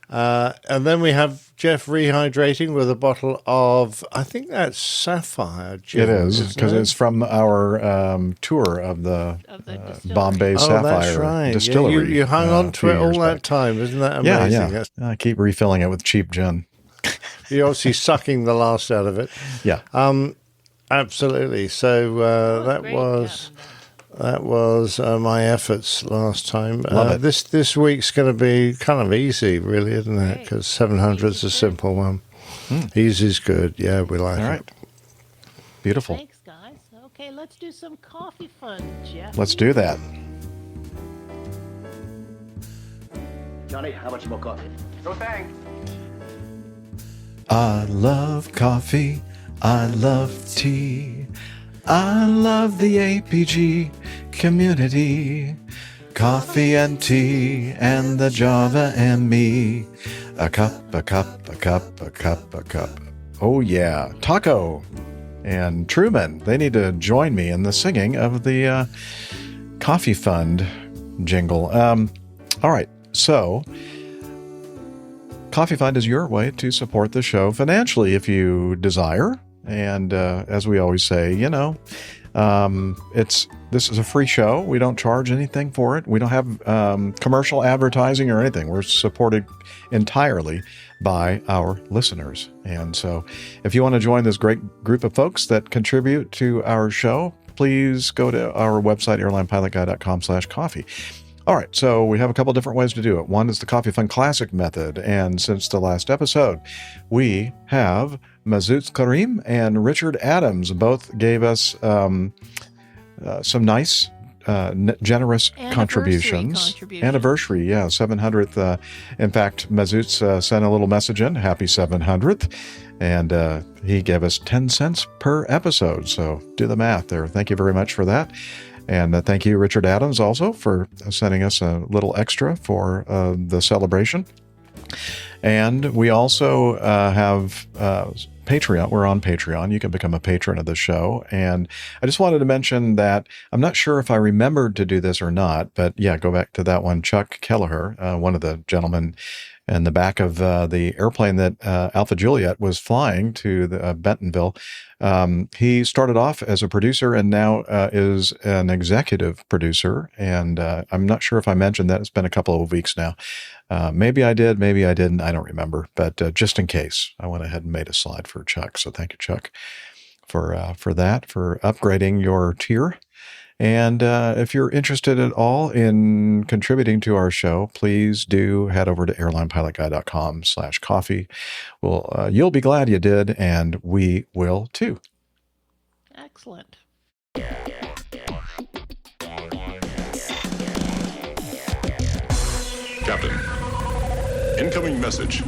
And then we have Jeff rehydrating with a bottle of, I think that's Sapphire gin. It is, because it's from our tour of the Bombay Sapphire Distillery. You hung on to it all that time. Isn't that amazing? Yeah. I keep refilling it with cheap gin. You're obviously sucking the last out of it. Yeah. Absolutely. So that was my efforts last time. Love it. This week's going to be kind of easy, really, isn't it? Because 700 is a simple one. Easy's good. Yeah, we like it. Beautiful. Thanks, guys. Okay, let's do some coffee fun, Jeff. Let's do that. Johnny, how much more coffee? No thanks. I love coffee. I love tea. I love the APG community. Coffee and tea and the Java and me. A cup, a cup, a cup, a cup, a cup. Oh yeah, Taco and Truman, they need to join me in the singing of the Coffee Fund jingle. All right, so Coffee Fund is your way to support the show financially if you desire. And as we always say, this is a free show. We don't charge anything for it. We don't have commercial advertising or anything. We're supported entirely by our listeners. And so if you want to join this great group of folks that contribute to our show, please go to our website, airlinepilotguy.com/coffee. All right, so we have a couple different ways to do it. One is the Coffee Fund Classic method. And since the last episode, we have Mazout Karim and Richard Adams both gave us some nice, generous contributions. Anniversary, yeah, 700th. In fact, Mazout sent a little message in, happy 700th. And he gave us 10 cents per episode. So do the math there. Thank you very much for that. And thank you, Richard Adams, also for sending us a little extra for the celebration. And we also have Patreon. We're on Patreon. You can become a patron of the show. And I just wanted to mention that I'm not sure if I remembered to do this or not, but yeah, go back to that one. Chuck Kelleher, one of the gentlemen in the back of the airplane that Alpha Juliet was flying to the Bentonville. He started off as a producer and now is an executive producer. And I'm not sure if I mentioned that. It's been a couple of weeks now. Maybe I did, maybe I didn't. I don't remember. But just in case, I went ahead and made a slide for Chuck. So thank you, Chuck, for that, for upgrading your tier. And if you're interested at all in contributing to our show, please do head over to airlinepilotguy.com/coffee. Well, you'll be glad you did, and we will too. Excellent. Captain, incoming message.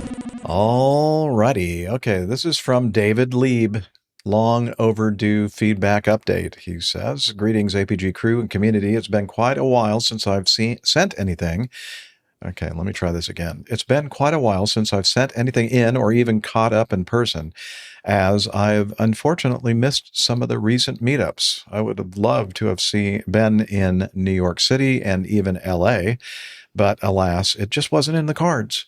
All righty. Okay, this is from David Lieb. Long overdue feedback update, he says. Greetings, APG crew and community. It's been quite a while since I've sent anything. Okay, let me try this again. It's been quite a while since I've sent anything in or even caught up in person, as I've unfortunately missed some of the recent meetups. I would have loved to have been in New York City and even LA, but alas, it just wasn't in the cards.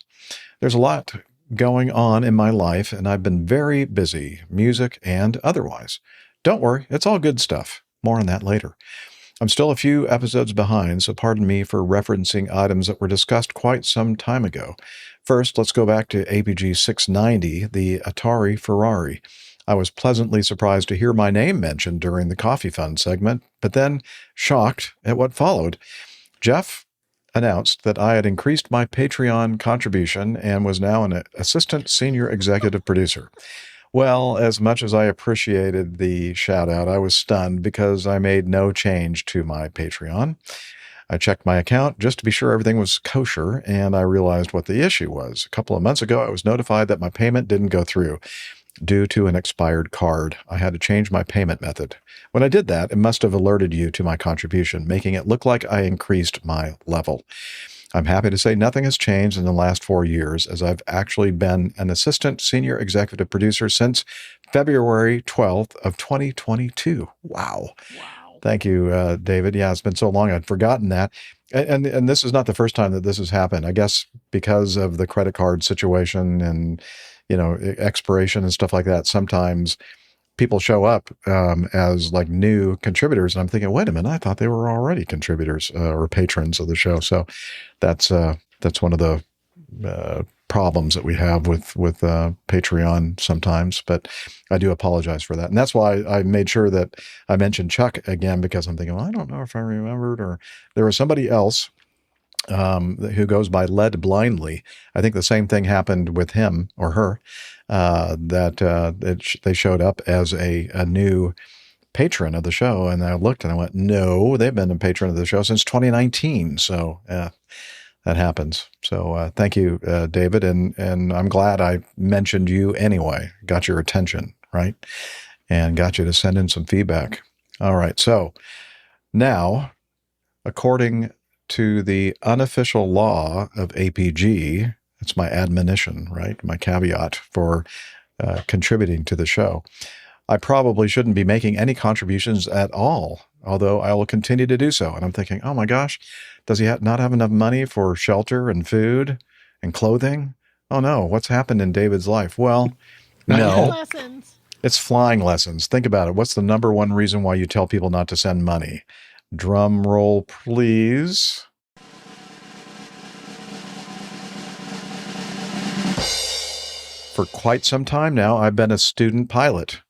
There's a lot going on in my life, and I've been very busy, music and otherwise. Don't worry, it's all good stuff. More on that later. I'm still a few episodes behind, so pardon me for referencing items that were discussed quite some time ago. First, let's go back to APG 690, the Atari Ferrari. I was pleasantly surprised to hear my name mentioned during the Coffee Fund segment, but then shocked at what followed. Jeff announced that I had increased my Patreon contribution and was now an assistant senior executive producer. Well, as much as I appreciated the shout out, I was stunned because I made no change to my Patreon. I checked my account just to be sure everything was kosher, and I realized what the issue was. A couple of months ago, I was notified that my payment didn't go through due to an expired card. I had to change my payment method. When I did that, it must have alerted you to my contribution, making it look like I increased my level. I'm happy to say nothing has changed in the last 4 years, as I've actually been an assistant senior executive producer since February 12th of 2022. Wow. Thank you, David. Yeah, it's been so long, I'd forgotten that. And this is not the first time that this has happened. I guess because of the credit card situation and, expiration and stuff like that, sometimes people show up as like new contributors. And I'm thinking, wait a minute, I thought they were already contributors or patrons of the show. So that's one of the problems that we have with Patreon sometimes, but I do apologize for that. And that's why I made sure that I mentioned Chuck again, because I'm thinking, well, I don't know if I remembered, or there was somebody else who goes by Led Blindly. I think the same thing happened with him or her, that they showed up as a new patron of the show. And I looked and I went, no, they've been a patron of the show since 2019. So that happens. So thank you, David. And I'm glad I mentioned you anyway, got your attention, right? And got you to send in some feedback. All right. So now, according to the unofficial law of APG, it's my admonition, right? My caveat for contributing to the show. I probably shouldn't be making any contributions at all, although I will continue to do so. And I'm thinking, oh my gosh, does he not have enough money for shelter and food and clothing? Oh no, what's happened in David's life? Well, no. It's flying lessons. Think about it. What's the number one reason why you tell people not to send money? Drum roll, please. For quite some time now, I've been a student pilot.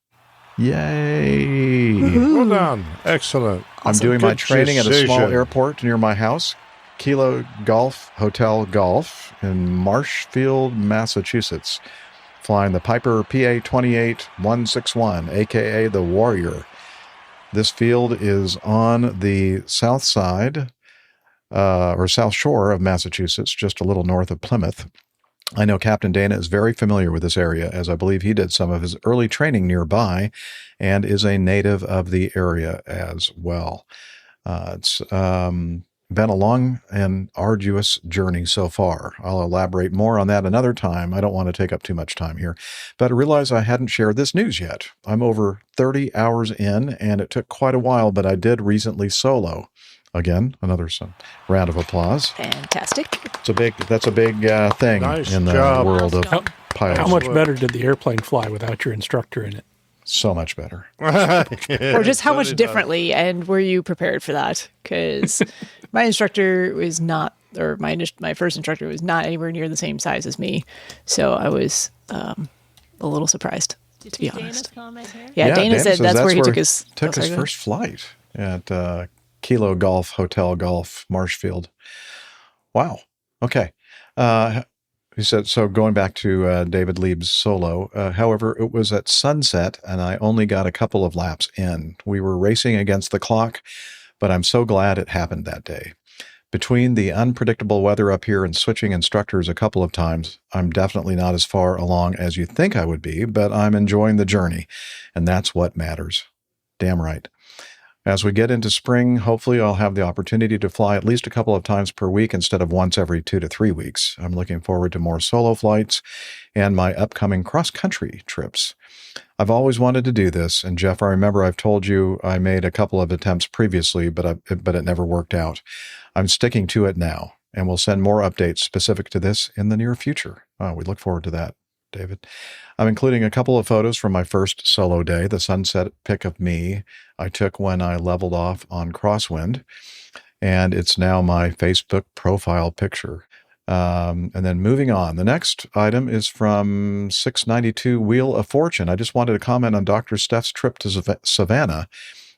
Yay! Well done. Excellent. I'm doing my training at a small airport near my house, Kilo Golf Hotel Golf in Marshfield, Massachusetts, flying the Piper PA-28161, aka the Warrior. This field is on the south side or south shore of Massachusetts, just a little north of Plymouth. I know Captain Dana is very familiar with this area, as I believe he did some of his early training nearby and is a native of the area as well. It's been a long and arduous journey so far. I'll elaborate more on that another time. I don't want to take up too much time here, but I realized I hadn't shared this news yet. I'm over 30 hours in, and it took quite a while, but I did recently solo. Again, another round of applause. Fantastic. That's a big thing nice in the job. world of pilots. How much better did the airplane fly without your instructor in it? So much better. Or just how much differently, and were you prepared for that? Because my instructor was not, or my first instructor was not anywhere near the same size as me. So I was a little surprised, to be honest. Yeah, Dana said that's where he took his first flight at Kilo Golf Hotel Golf, Marshfield. Wow. Okay. He said, so going back to David Lieb's solo, however, it was at sunset and I only got a couple of laps in. We were racing against the clock, but I'm so glad it happened that day. Between the unpredictable weather up here and switching instructors a couple of times, I'm definitely not as far along as you think I would be, but I'm enjoying the journey, and that's what matters. Damn right. As we get into spring, hopefully I'll have the opportunity to fly at least a couple of times per week instead of once every 2 to 3 weeks. I'm looking forward to more solo flights and my upcoming cross-country trips. I've always wanted to do this, and Jeff, I remember I've told you I made a couple of attempts previously, but it never worked out. I'm sticking to it now, and we'll send more updates specific to this in the near future. We look forward to that, David. I'm including a couple of photos from my first solo day, the sunset pic of me I took when I leveled off on Crosswind, and it's now my Facebook profile picture. And then moving on. The next item is from 692 Wheel of Fortune. I just wanted to comment on Dr. Steph's trip to Savannah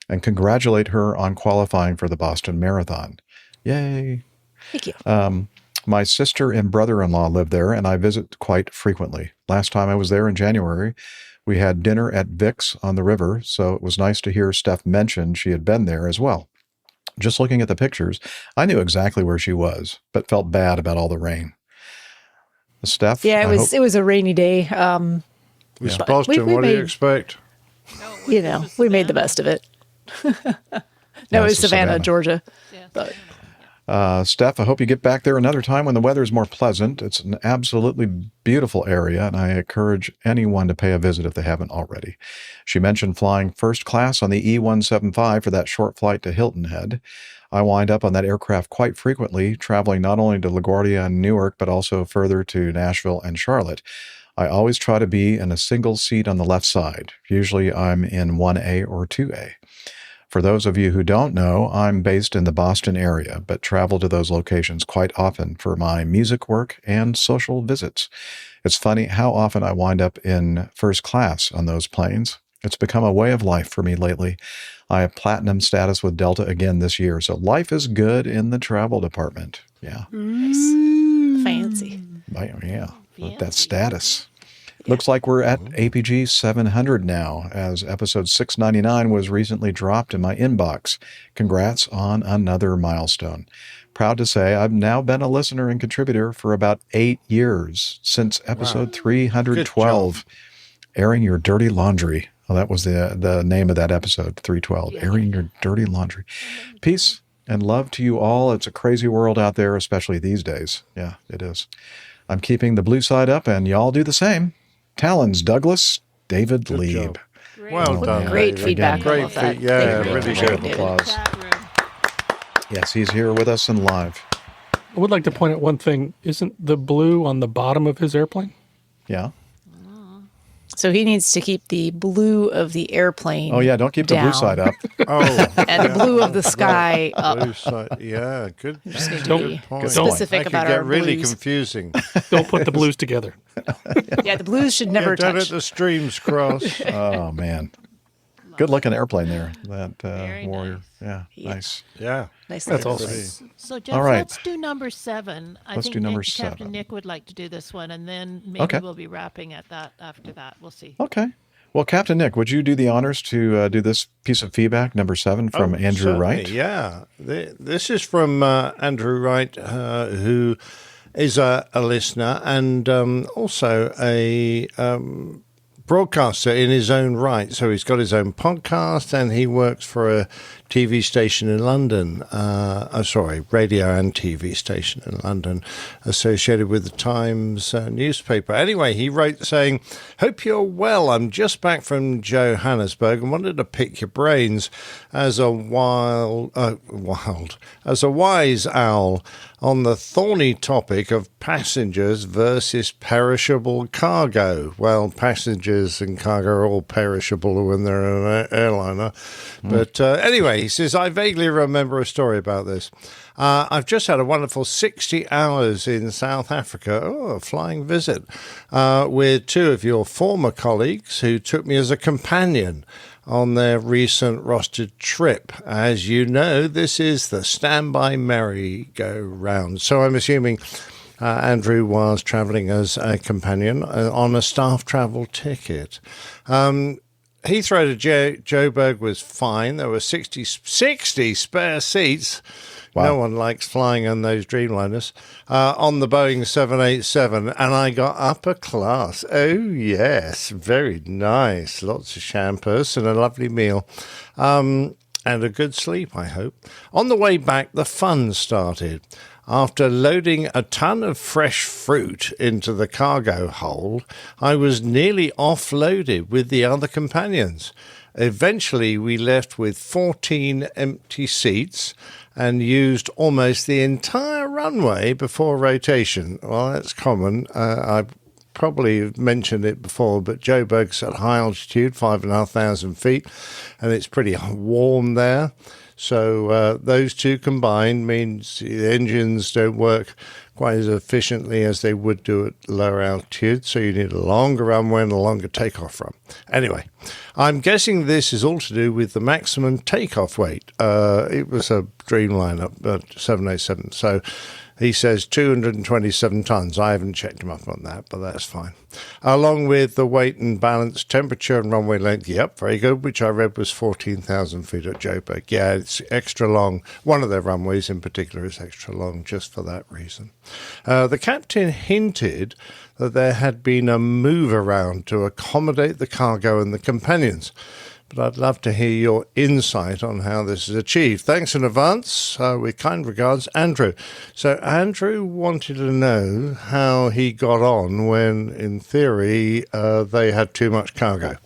and congratulate her on qualifying for the Boston Marathon. Yay. Thank you. My sister and brother-in-law live there, and I visit quite frequently. Last time I was there in January, we had dinner at Vic's on the river, so it was nice to hear Steph mention she had been there as well. Just looking at the pictures, I knew exactly where she was, but felt bad about all the rain. Steph? Yeah, it was a rainy day. It's Boston. What do you expect? You know, we made the best of it. No, it was Savannah, Georgia. But Steph, I hope you get back there another time when the weather is more pleasant. It's an absolutely beautiful area, and I encourage anyone to pay a visit if they haven't already. She mentioned flying first class on the E-175 for that short flight to Hilton Head. I wind up on that aircraft quite frequently, traveling not only to LaGuardia and Newark, but also further to Nashville and Charlotte. I always try to be in a single seat on the left side. Usually I'm in 1A or 2A. For those of you who don't know, I'm based in the Boston area, but travel to those locations quite often for my music work and social visits. It's funny how often I wind up in first class on those planes. It's become a way of life for me lately. I have platinum status with Delta again this year, so life is good in the travel department. Yeah. Fancy. Yeah, with that status. Looks like we're at APG 700 now, as episode 699 was recently dropped in my inbox. Congrats on another milestone. Proud to say I've now been a listener and contributor for about 8 years, since episode 312, Airing Your Dirty Laundry. Well, that was the name of that episode, 312, Airing Your Dirty Laundry. Peace and love to you all. It's a crazy world out there, especially these days. Yeah, it is. I'm keeping the blue side up, and y'all do the same. Talons, Douglas, David Lieb. Well done. Great feedback. Great feedback. Yeah, really good. Applause. Yes, he's here with us and live. I would like to point out one thing. Isn't the blue on the bottom of his airplane? Yeah. So he needs to keep the blue of the airplane. Oh, yeah, don't keep the blue side up. And the blue of the sky up. Blue side, yeah, good. Don't point. specific about our That could get really blues. confusing. Don't put the blues together. Yeah, the blues should never Don't touch. let the streams cross. Oh, man. Good looking airplane there, that Warrior. Nice. Yeah, nice. Yeah. Nice. That's awesome. So, Jeff, All right. let's do number 7. I Let's think do number Captain 7. Nick would like to do this one, and then maybe Okay. we'll be wrapping at that after that. We'll see. Okay. Well, Captain Nick, would you do the honors to do this piece of feedback, number 7, from Andrew Certainly, Wright? Yeah. This is from Andrew Wright, who is a listener and also a broadcaster in his own right. So he's got his own podcast and he works for a TV station in London. Radio and TV station in London associated with the Times newspaper. Anyway, he wrote saying, "Hope you're well. I'm just back from Johannesburg and wanted to pick your brains as a wise owl on the thorny topic of passengers versus perishable cargo." Well, passengers and cargo are all perishable when they're in an airliner. But anyway, he says, "I vaguely remember a story about this. I've just had a wonderful 60 hours in South Africa, a flying visit, with 2 of your former colleagues who took me as a companion on their recent rostered trip. As you know, this is the standby merry-go-round." So I'm assuming Andrew was travelling as a companion on a staff travel ticket. Heathrow to Joburg was fine. There were 60 spare seats. Wow. No one likes flying on those Dreamliners. On the Boeing 787, and I got upper class. Oh, yes. Very nice. Lots of champers and a lovely meal. And a good sleep, I hope. On the way back, the fun started. After loading a ton of fresh fruit into the cargo hold, I was nearly offloaded with the other companions. Eventually, we left with 14 empty seats and used almost the entire runway before rotation. Well, that's common. I probably mentioned it before, but Joburg's at high altitude, 5,500 feet, and it's pretty warm there. So those two combined means the engines don't work quite as efficiently as they would do at lower altitude. So you need a longer runway and a longer takeoff run. Anyway, I'm guessing this is all to do with the maximum takeoff weight. It was a Dreamliner 787. So he says 227 tons. I haven't checked him up on that, but that's fine. Along with the weight and balance, temperature and runway length. Yep, very good, which I read was 14,000 feet at Joburg. Yeah, it's extra long. One of their runways in particular is extra long just for that reason. The captain hinted that there had been a move around to accommodate the cargo and the companions. But I'd love to hear your insight on how this is achieved. Thanks in advance. With kind regards, Andrew. So Andrew wanted to know how he got on when, in theory, they had too much cargo,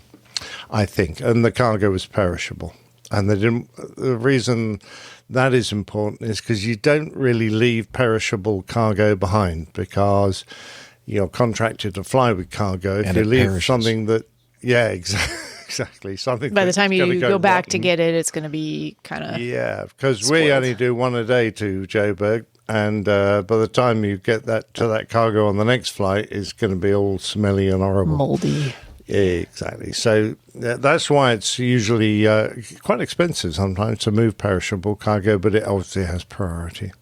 I think, and the cargo was perishable. And they didn't. The reason that is important is because you don't really leave perishable cargo behind because you're contracted to fly with cargo. If you leave perishes. Something that, yeah, exactly. Something by the time you go back to get it, it's going to be kind of because we only do one a day to Joburg, and by the time you get that to that cargo on the next flight, it's going to be all smelly and horrible, moldy. Yeah, exactly. So that's why it's usually quite expensive sometimes to move perishable cargo, but it obviously has priority.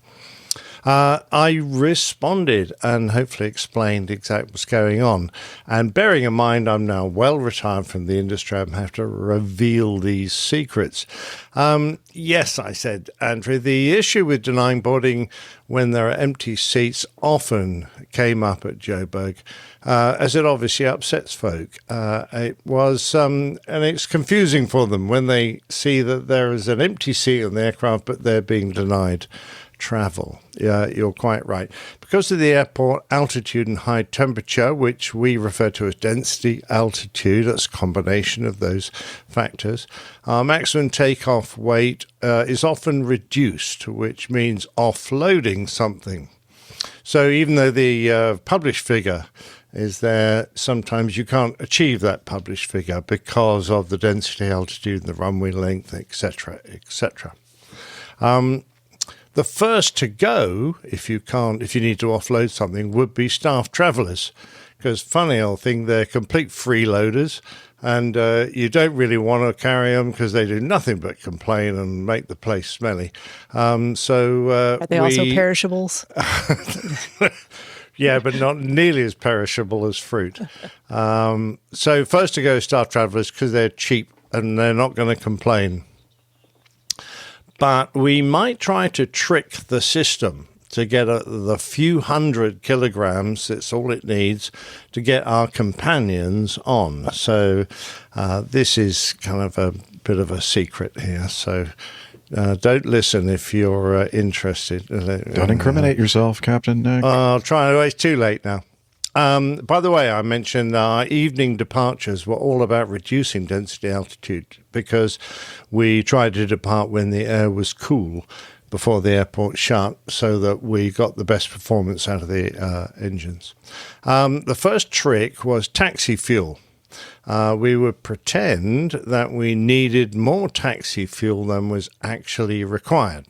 I responded and hopefully explained exactly what's going on. And bearing in mind I'm now well retired from the industry, I have to reveal these secrets. Yes, I said, Andrew, the issue with denying boarding when there are empty seats often came up at Joburg, as it obviously upsets folk. It was, and it's confusing for them when they see that there is an empty seat on the aircraft, but they're being denied travel. Yeah, you're quite right. Because of the airport altitude and high temperature, which we refer to as density altitude, that's a combination of those factors, our maximum takeoff weight is often reduced, which means offloading something. So even though the published figure is there, sometimes you can't achieve that published figure because of the density altitude, the runway length, etc., etc. The first to go, if you need to offload something, would be staff travellers, because funny old thing, they're complete freeloaders, and you don't really want to carry them because they do nothing but complain and make the place smelly. Are they also perishables? Yeah, but not nearly as perishable as fruit. So first to go staff travellers because they're cheap and they're not going to complain. But we might try to trick the system to get the few hundred kilograms, that's all it needs, to get our companions on. So this is kind of a bit of a secret here. So don't listen if you're interested. Don't incriminate yourself, Captain Nick. I'll try. It's too late now. By the way, I mentioned our evening departures were all about reducing density altitude because we tried to depart when the air was cool before the airport shut so that we got the best performance out of the engines. The first trick was taxi fuel. We would pretend that we needed more taxi fuel than was actually required.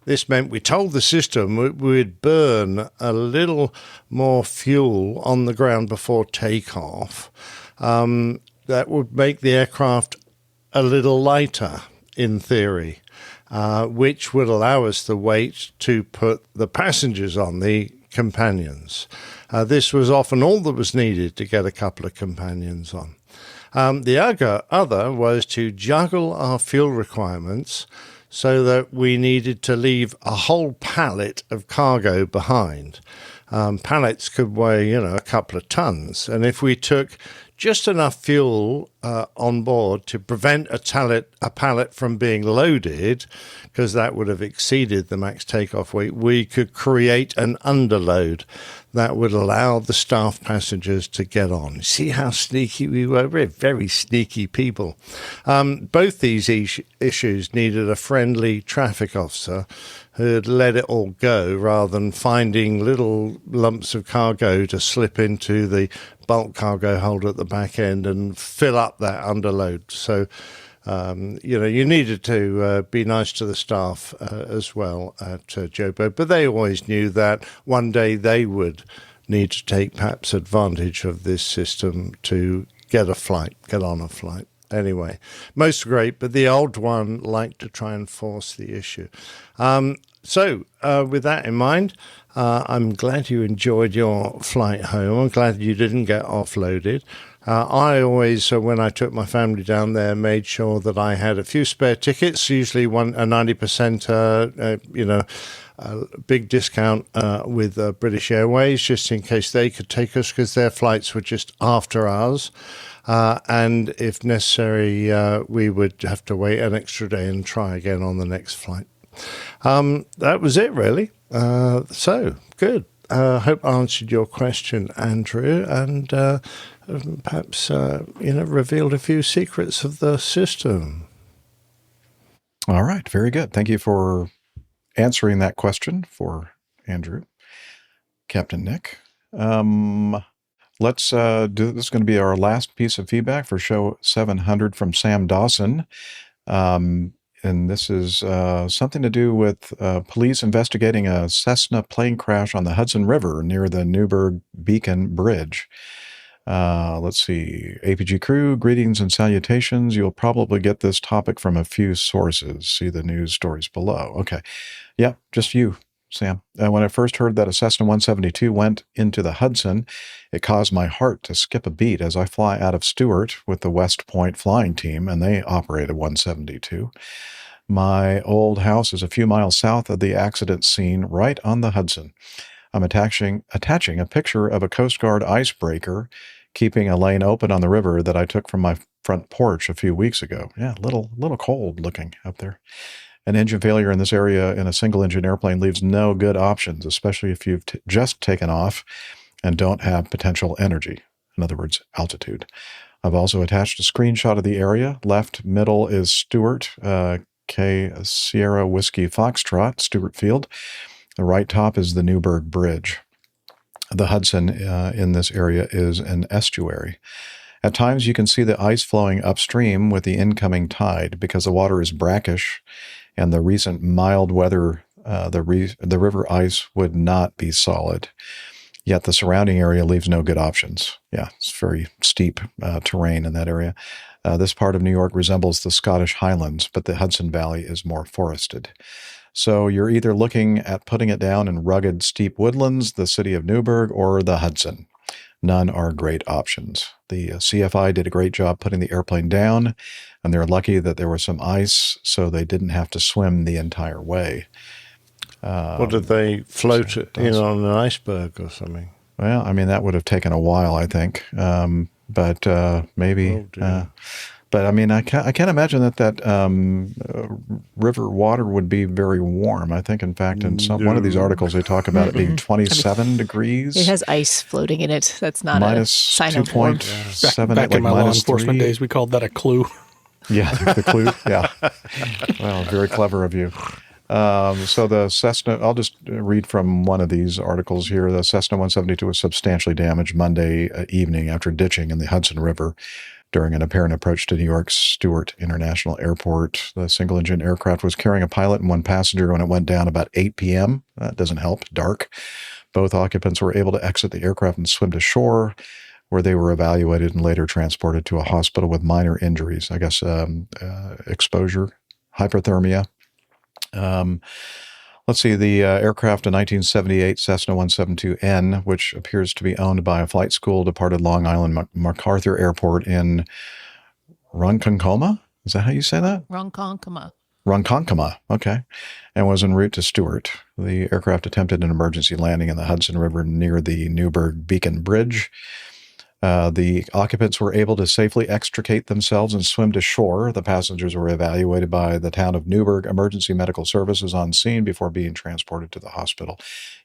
This meant we told the system we'd burn a little more fuel on the ground before takeoff. That would make the aircraft a little lighter, in theory, which would allow us the weight to put the passengers on, the companions. This was often all that was needed to get a couple of companions on. The other was to juggle our fuel requirements so that we needed to leave a whole pallet of cargo behind. Pallets could weigh, a couple of tons. And if we took just enough fuel on board to prevent a pallet from being loaded, because that would have exceeded the max takeoff weight, we could create an underload that would allow the staff passengers to get on. See how sneaky we were? We're very sneaky people. Both these issues needed a friendly traffic officer who'd let it all go rather than finding little lumps of cargo to slip into the bulk cargo holder at the back end and fill up that underload. So You needed to be nice to the staff as well at Jobo, but they always knew that one day they would need to take perhaps advantage of this system to get on a flight. Anyway, most great, but the old one liked to try and force the issue. So with that in mind, I'm glad you enjoyed your flight home. I'm glad you didn't get offloaded. I always, when I took my family down there, made sure that I had a few spare tickets, usually a 90%, big discount with British Airways, just in case they could take us, because their flights were just after ours. And if necessary, we would have to wait an extra day and try again on the next flight. That was it, really. So, good. I hope I answered your question, Andrew, and perhaps, revealed a few secrets of the system. All right. Very good. Thank you for answering that question for Andrew. Captain Nick. Let's do this. Is going to be our last piece of feedback for show 700 from Sam Dawson. And this is something to do with police investigating a Cessna plane crash on the Hudson River near the Newburgh-Beacon bridge. Let's see. APG crew, greetings and salutations. You'll probably get this topic from a few sources. See the news stories below. Okay. Yeah, just you, Sam. When I first heard that a Cessna 172 went into the Hudson, it caused my heart to skip a beat as I fly out of Stuttgart with the West Point flying team, and they operate a 172. My old house is a few miles south of the accident scene, right on the Hudson. I'm attaching a picture of a Coast Guard icebreaker keeping a lane open on the river that I took from my front porch a few weeks ago. Yeah, little cold looking up there. An engine failure in this area in a single-engine airplane leaves no good options, especially if you've just taken off and don't have potential energy, in other words, altitude. I've also attached a screenshot of the area. Left middle is Stuart, K Sierra Whiskey Foxtrot, Stuart Field. The right top is the Newburgh Bridge. The Hudson in this area is an estuary. At times you can see the ice flowing upstream with the incoming tide because the water is brackish and the recent mild weather, the river ice would not be solid. Yet the surrounding area leaves no good options. Yeah, it's very steep terrain in that area. This part of New York resembles the Scottish Highlands, but the Hudson Valley is more forested. So you're either looking at putting it down in rugged, steep woodlands, the city of Newburgh, or the Hudson. None are great options. The CFI did a great job putting the airplane down, and they're lucky that there was some ice, so they didn't have to swim the entire way. What did they float it in on an iceberg or something? Well, I mean, that would have taken a while, I think. But maybe. But I mean, I can't imagine that river water would be very warm. I think, in fact, in one of these articles, they talk about it being 27 degrees. It has ice floating in it. That's not a sign of warm. Back in my law enforcement days, we called that a clue. Yeah, the clue. Yeah. Well, very clever of you. So the Cessna, I'll just read from one of these articles here. The Cessna 172 was substantially damaged Monday evening after ditching in the Hudson River during an apparent approach to New York's Stewart International Airport. The single-engine aircraft was carrying a pilot and one passenger when it went down about 8 p.m. That doesn't help. Dark. Both occupants were able to exit the aircraft and swim to shore, where they were evaluated and later transported to a hospital with minor injuries. I guess exposure, hypothermia. Let's see, the aircraft, a 1978 Cessna 172N, which appears to be owned by a flight school, departed Long Island MacArthur Airport in Ronkonkoma. Is that how you say that? Ronkonkoma, okay, and was en route to Stuart. The aircraft attempted an emergency landing in the Hudson River near the Newburgh-Beacon Bridge. The occupants were able to safely extricate themselves and swim to shore. The passengers were evaluated by the town of Newburgh Emergency Medical Services on scene before being transported to the hospital.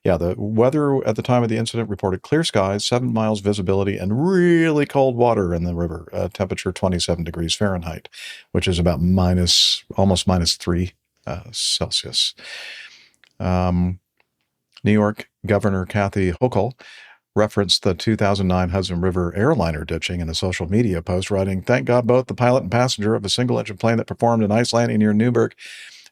Yeah, the weather at the time of the incident reported clear skies, 7 miles visibility, and really cold water in the river. Temperature 27 degrees Fahrenheit, which is about almost minus 3 Celsius. New York Governor Kathy Hochul referenced the 2009 Hudson River airliner ditching in a social media post, writing, "Thank God both the pilot and passenger of a single-engine plane that performed an ice landing near Newburgh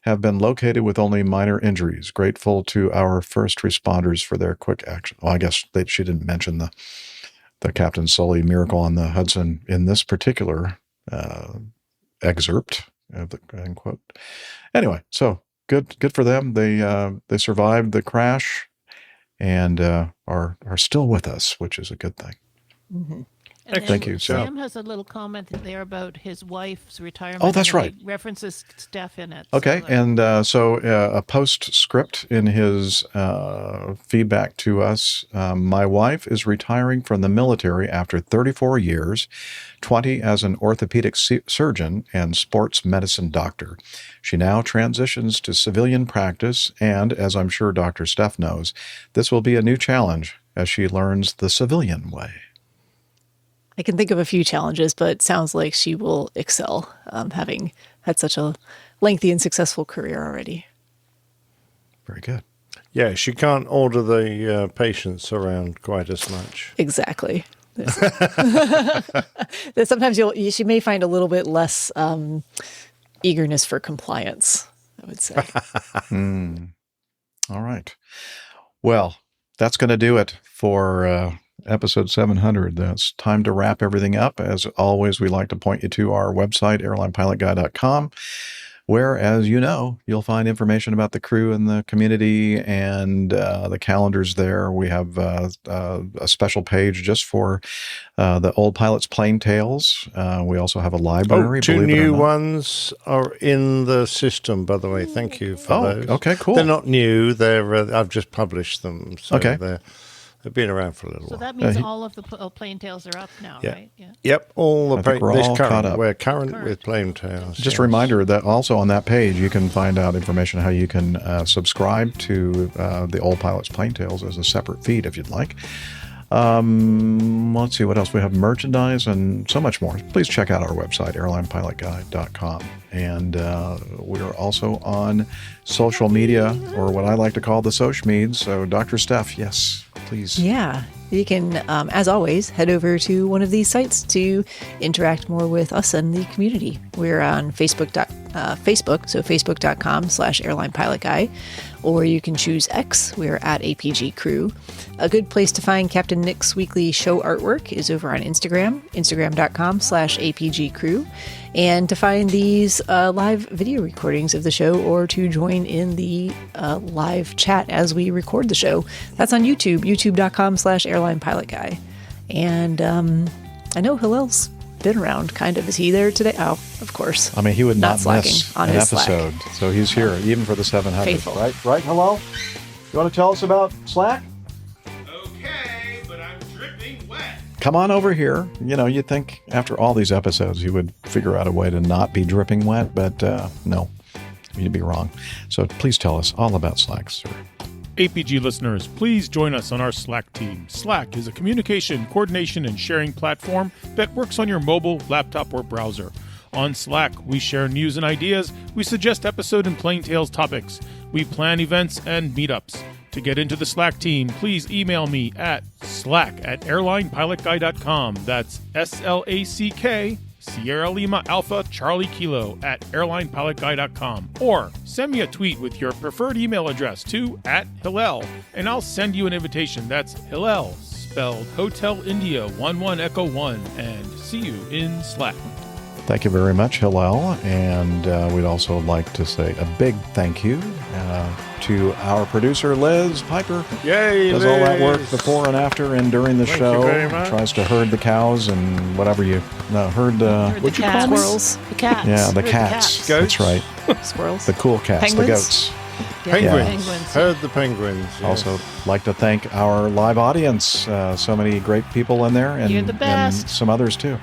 have been located with only minor injuries. Grateful to our first responders for their quick action." Well, I guess she didn't mention the Captain Sully miracle on the Hudson in this particular excerpt of the end quote. Anyway, so good for them. They survived the crash and are still with us, which is a good thing. Mm-hmm. Thank you. Sam has a little comment there about his wife's retirement. Oh, that's right. He references Steph in it. Okay, and so a postscript in his feedback to us. My wife is retiring from the military after 34 years, 20 as an orthopedic surgeon and sports medicine doctor. She now transitions to civilian practice, and as I'm sure Dr. Steph knows, this will be a new challenge as she learns the civilian way. I can think of a few challenges, but it sounds like she will excel, having had such a lengthy and successful career already. Very good. Yeah, she can't order the patients around quite as much. Exactly. Sometimes she may find a little bit less eagerness for compliance, I would say. All right. Well, that's going to do it for episode 700. It's time to wrap everything up. As always, we like to point you to our website, airlinepilotguy.com, where, as you know, you'll find information about the crew and the community and the calendars there. We have a special page just for the old pilots' plane tales. We also have a library. Two new ones are in the system, by the way. Thank you for those. Okay, cool. They're not new. They're I've just published them. So okay. They've been around for a little while. So that means all of the plane tails are up now, right? Yeah. Yep, all the we're all caught up. We're current with plane tails. Just a reminder that also on that page you can find out information how you can subscribe to the Old Pilots Plane Tales as a separate feed if you'd like. Let's see what else. We have merchandise and so much more. Please check out our website, airlinepilotguy.com. And we're also on social media, or what I like to call the social meds. So, Dr. Steph, yes, please. Yeah, you can, as always, head over to one of these sites to interact more with us and the community. We're on Facebook, so facebook.com/airlinepilotguy, or you can choose X. We're at APG Crew. A good place to find Captain Nick's weekly show artwork is over on Instagram, instagram.com/APG Crew. And to find these live video recordings of the show, or to join in the live chat as we record the show, that's on YouTube, youtube.com/airlinepilotguy. And I know Hillel's been around, kind of. Is he there today? Oh, of course. I mean, he would not miss on an his episode. Slack. So he's here, even for the 700. Faithful. Right, Hillel? You want to tell us about Slack? Okay, but I'm dripping wet. Come on over here. You know, you'd think after all these episodes you would figure out a way to not be dripping wet, but no, you'd be wrong. So please tell us all about Slack, sir. APG listeners, please join us on our Slack team. Slack is a communication, coordination, and sharing platform that works on your mobile, laptop, or browser. On Slack, we share news and ideas, we suggest episode and plane tales topics, we plan events and meetups. To get into the Slack team, please email me at slack@airlinepilotguy.com. That's SLACK, Sierra Lima Alpha Charlie Kilo @airlinepilotguy.com. Or send me a tweet with your preferred email address to @Hillel, and I'll send you an invitation. That's Hillel, spelled Hotel India 11 Echo 1, and see you in Slack. Thank you very much, Hillel. And we'd also like to say a big thank you to our producer, Liz Piper. Yay, Does Liz. all that work before and after and during the Thank show. you very much. Tries to herd the cows and whatever you... No, herd... What'd you call Squirrels. The cats. Yeah, the Herd cats. Goats. That's right. Squirrels. The cool cats. Penguins. The goats. Penguins. Penguins. Heard the penguins. Yes. Also like to thank our live audience. So many great people in there. And, You're the best. And some others too.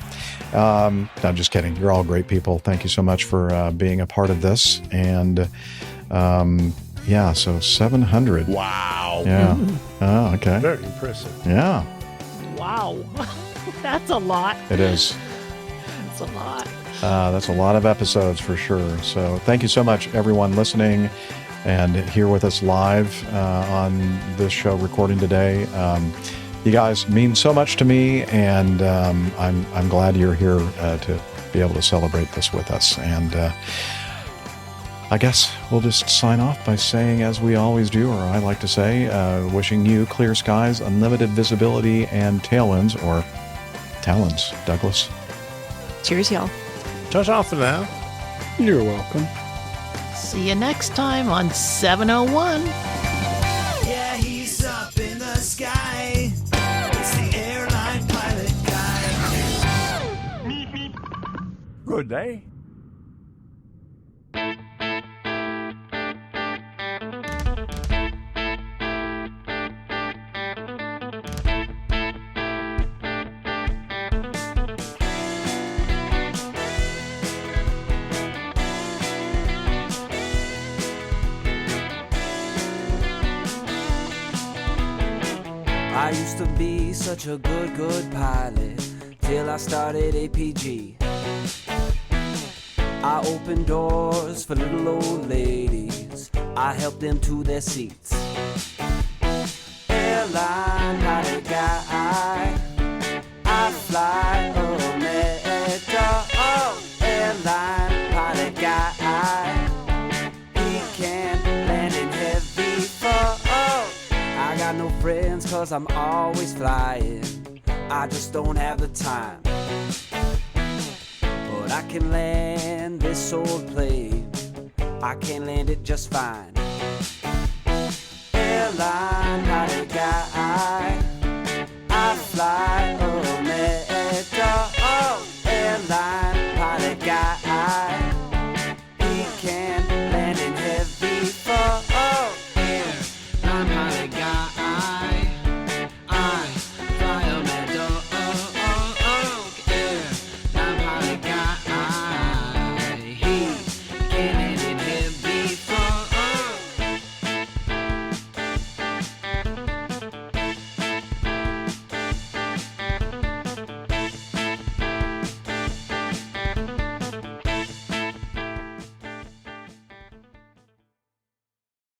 No, I'm just kidding. You're all great people. Thank you so much for being a part of this. And yeah, so 700. Wow. Yeah. Oh, okay. Very impressive. Yeah, Wow. That's a lot. it is. That's a lot. That's a lot of episodes for sure. So thank you so much, everyone listening and here with us live on this show recording today. You guys mean so much to me, and I'm glad you're here to be able to celebrate this with us. And I guess we'll just sign off by saying, as we always do, or I like to say, wishing you clear skies, unlimited visibility, and tailwinds, or talons, Douglas. Cheers, y'all. Ta-ta for now. You're welcome. See you next time on 701. Yeah, he's up in the sky. It's the airline pilot guy. Meep, meep. Good day. I used to be such a good pilot till I started APG. I opened doors for little old ladies. I helped them to their seats. Airline pilot guy, I fly America. Oh, airline pilot guy, he can land in heavy fog. I got no friends 'cause I'm always flying. I just don't have the time. But I can land this old plane. I can land it just fine.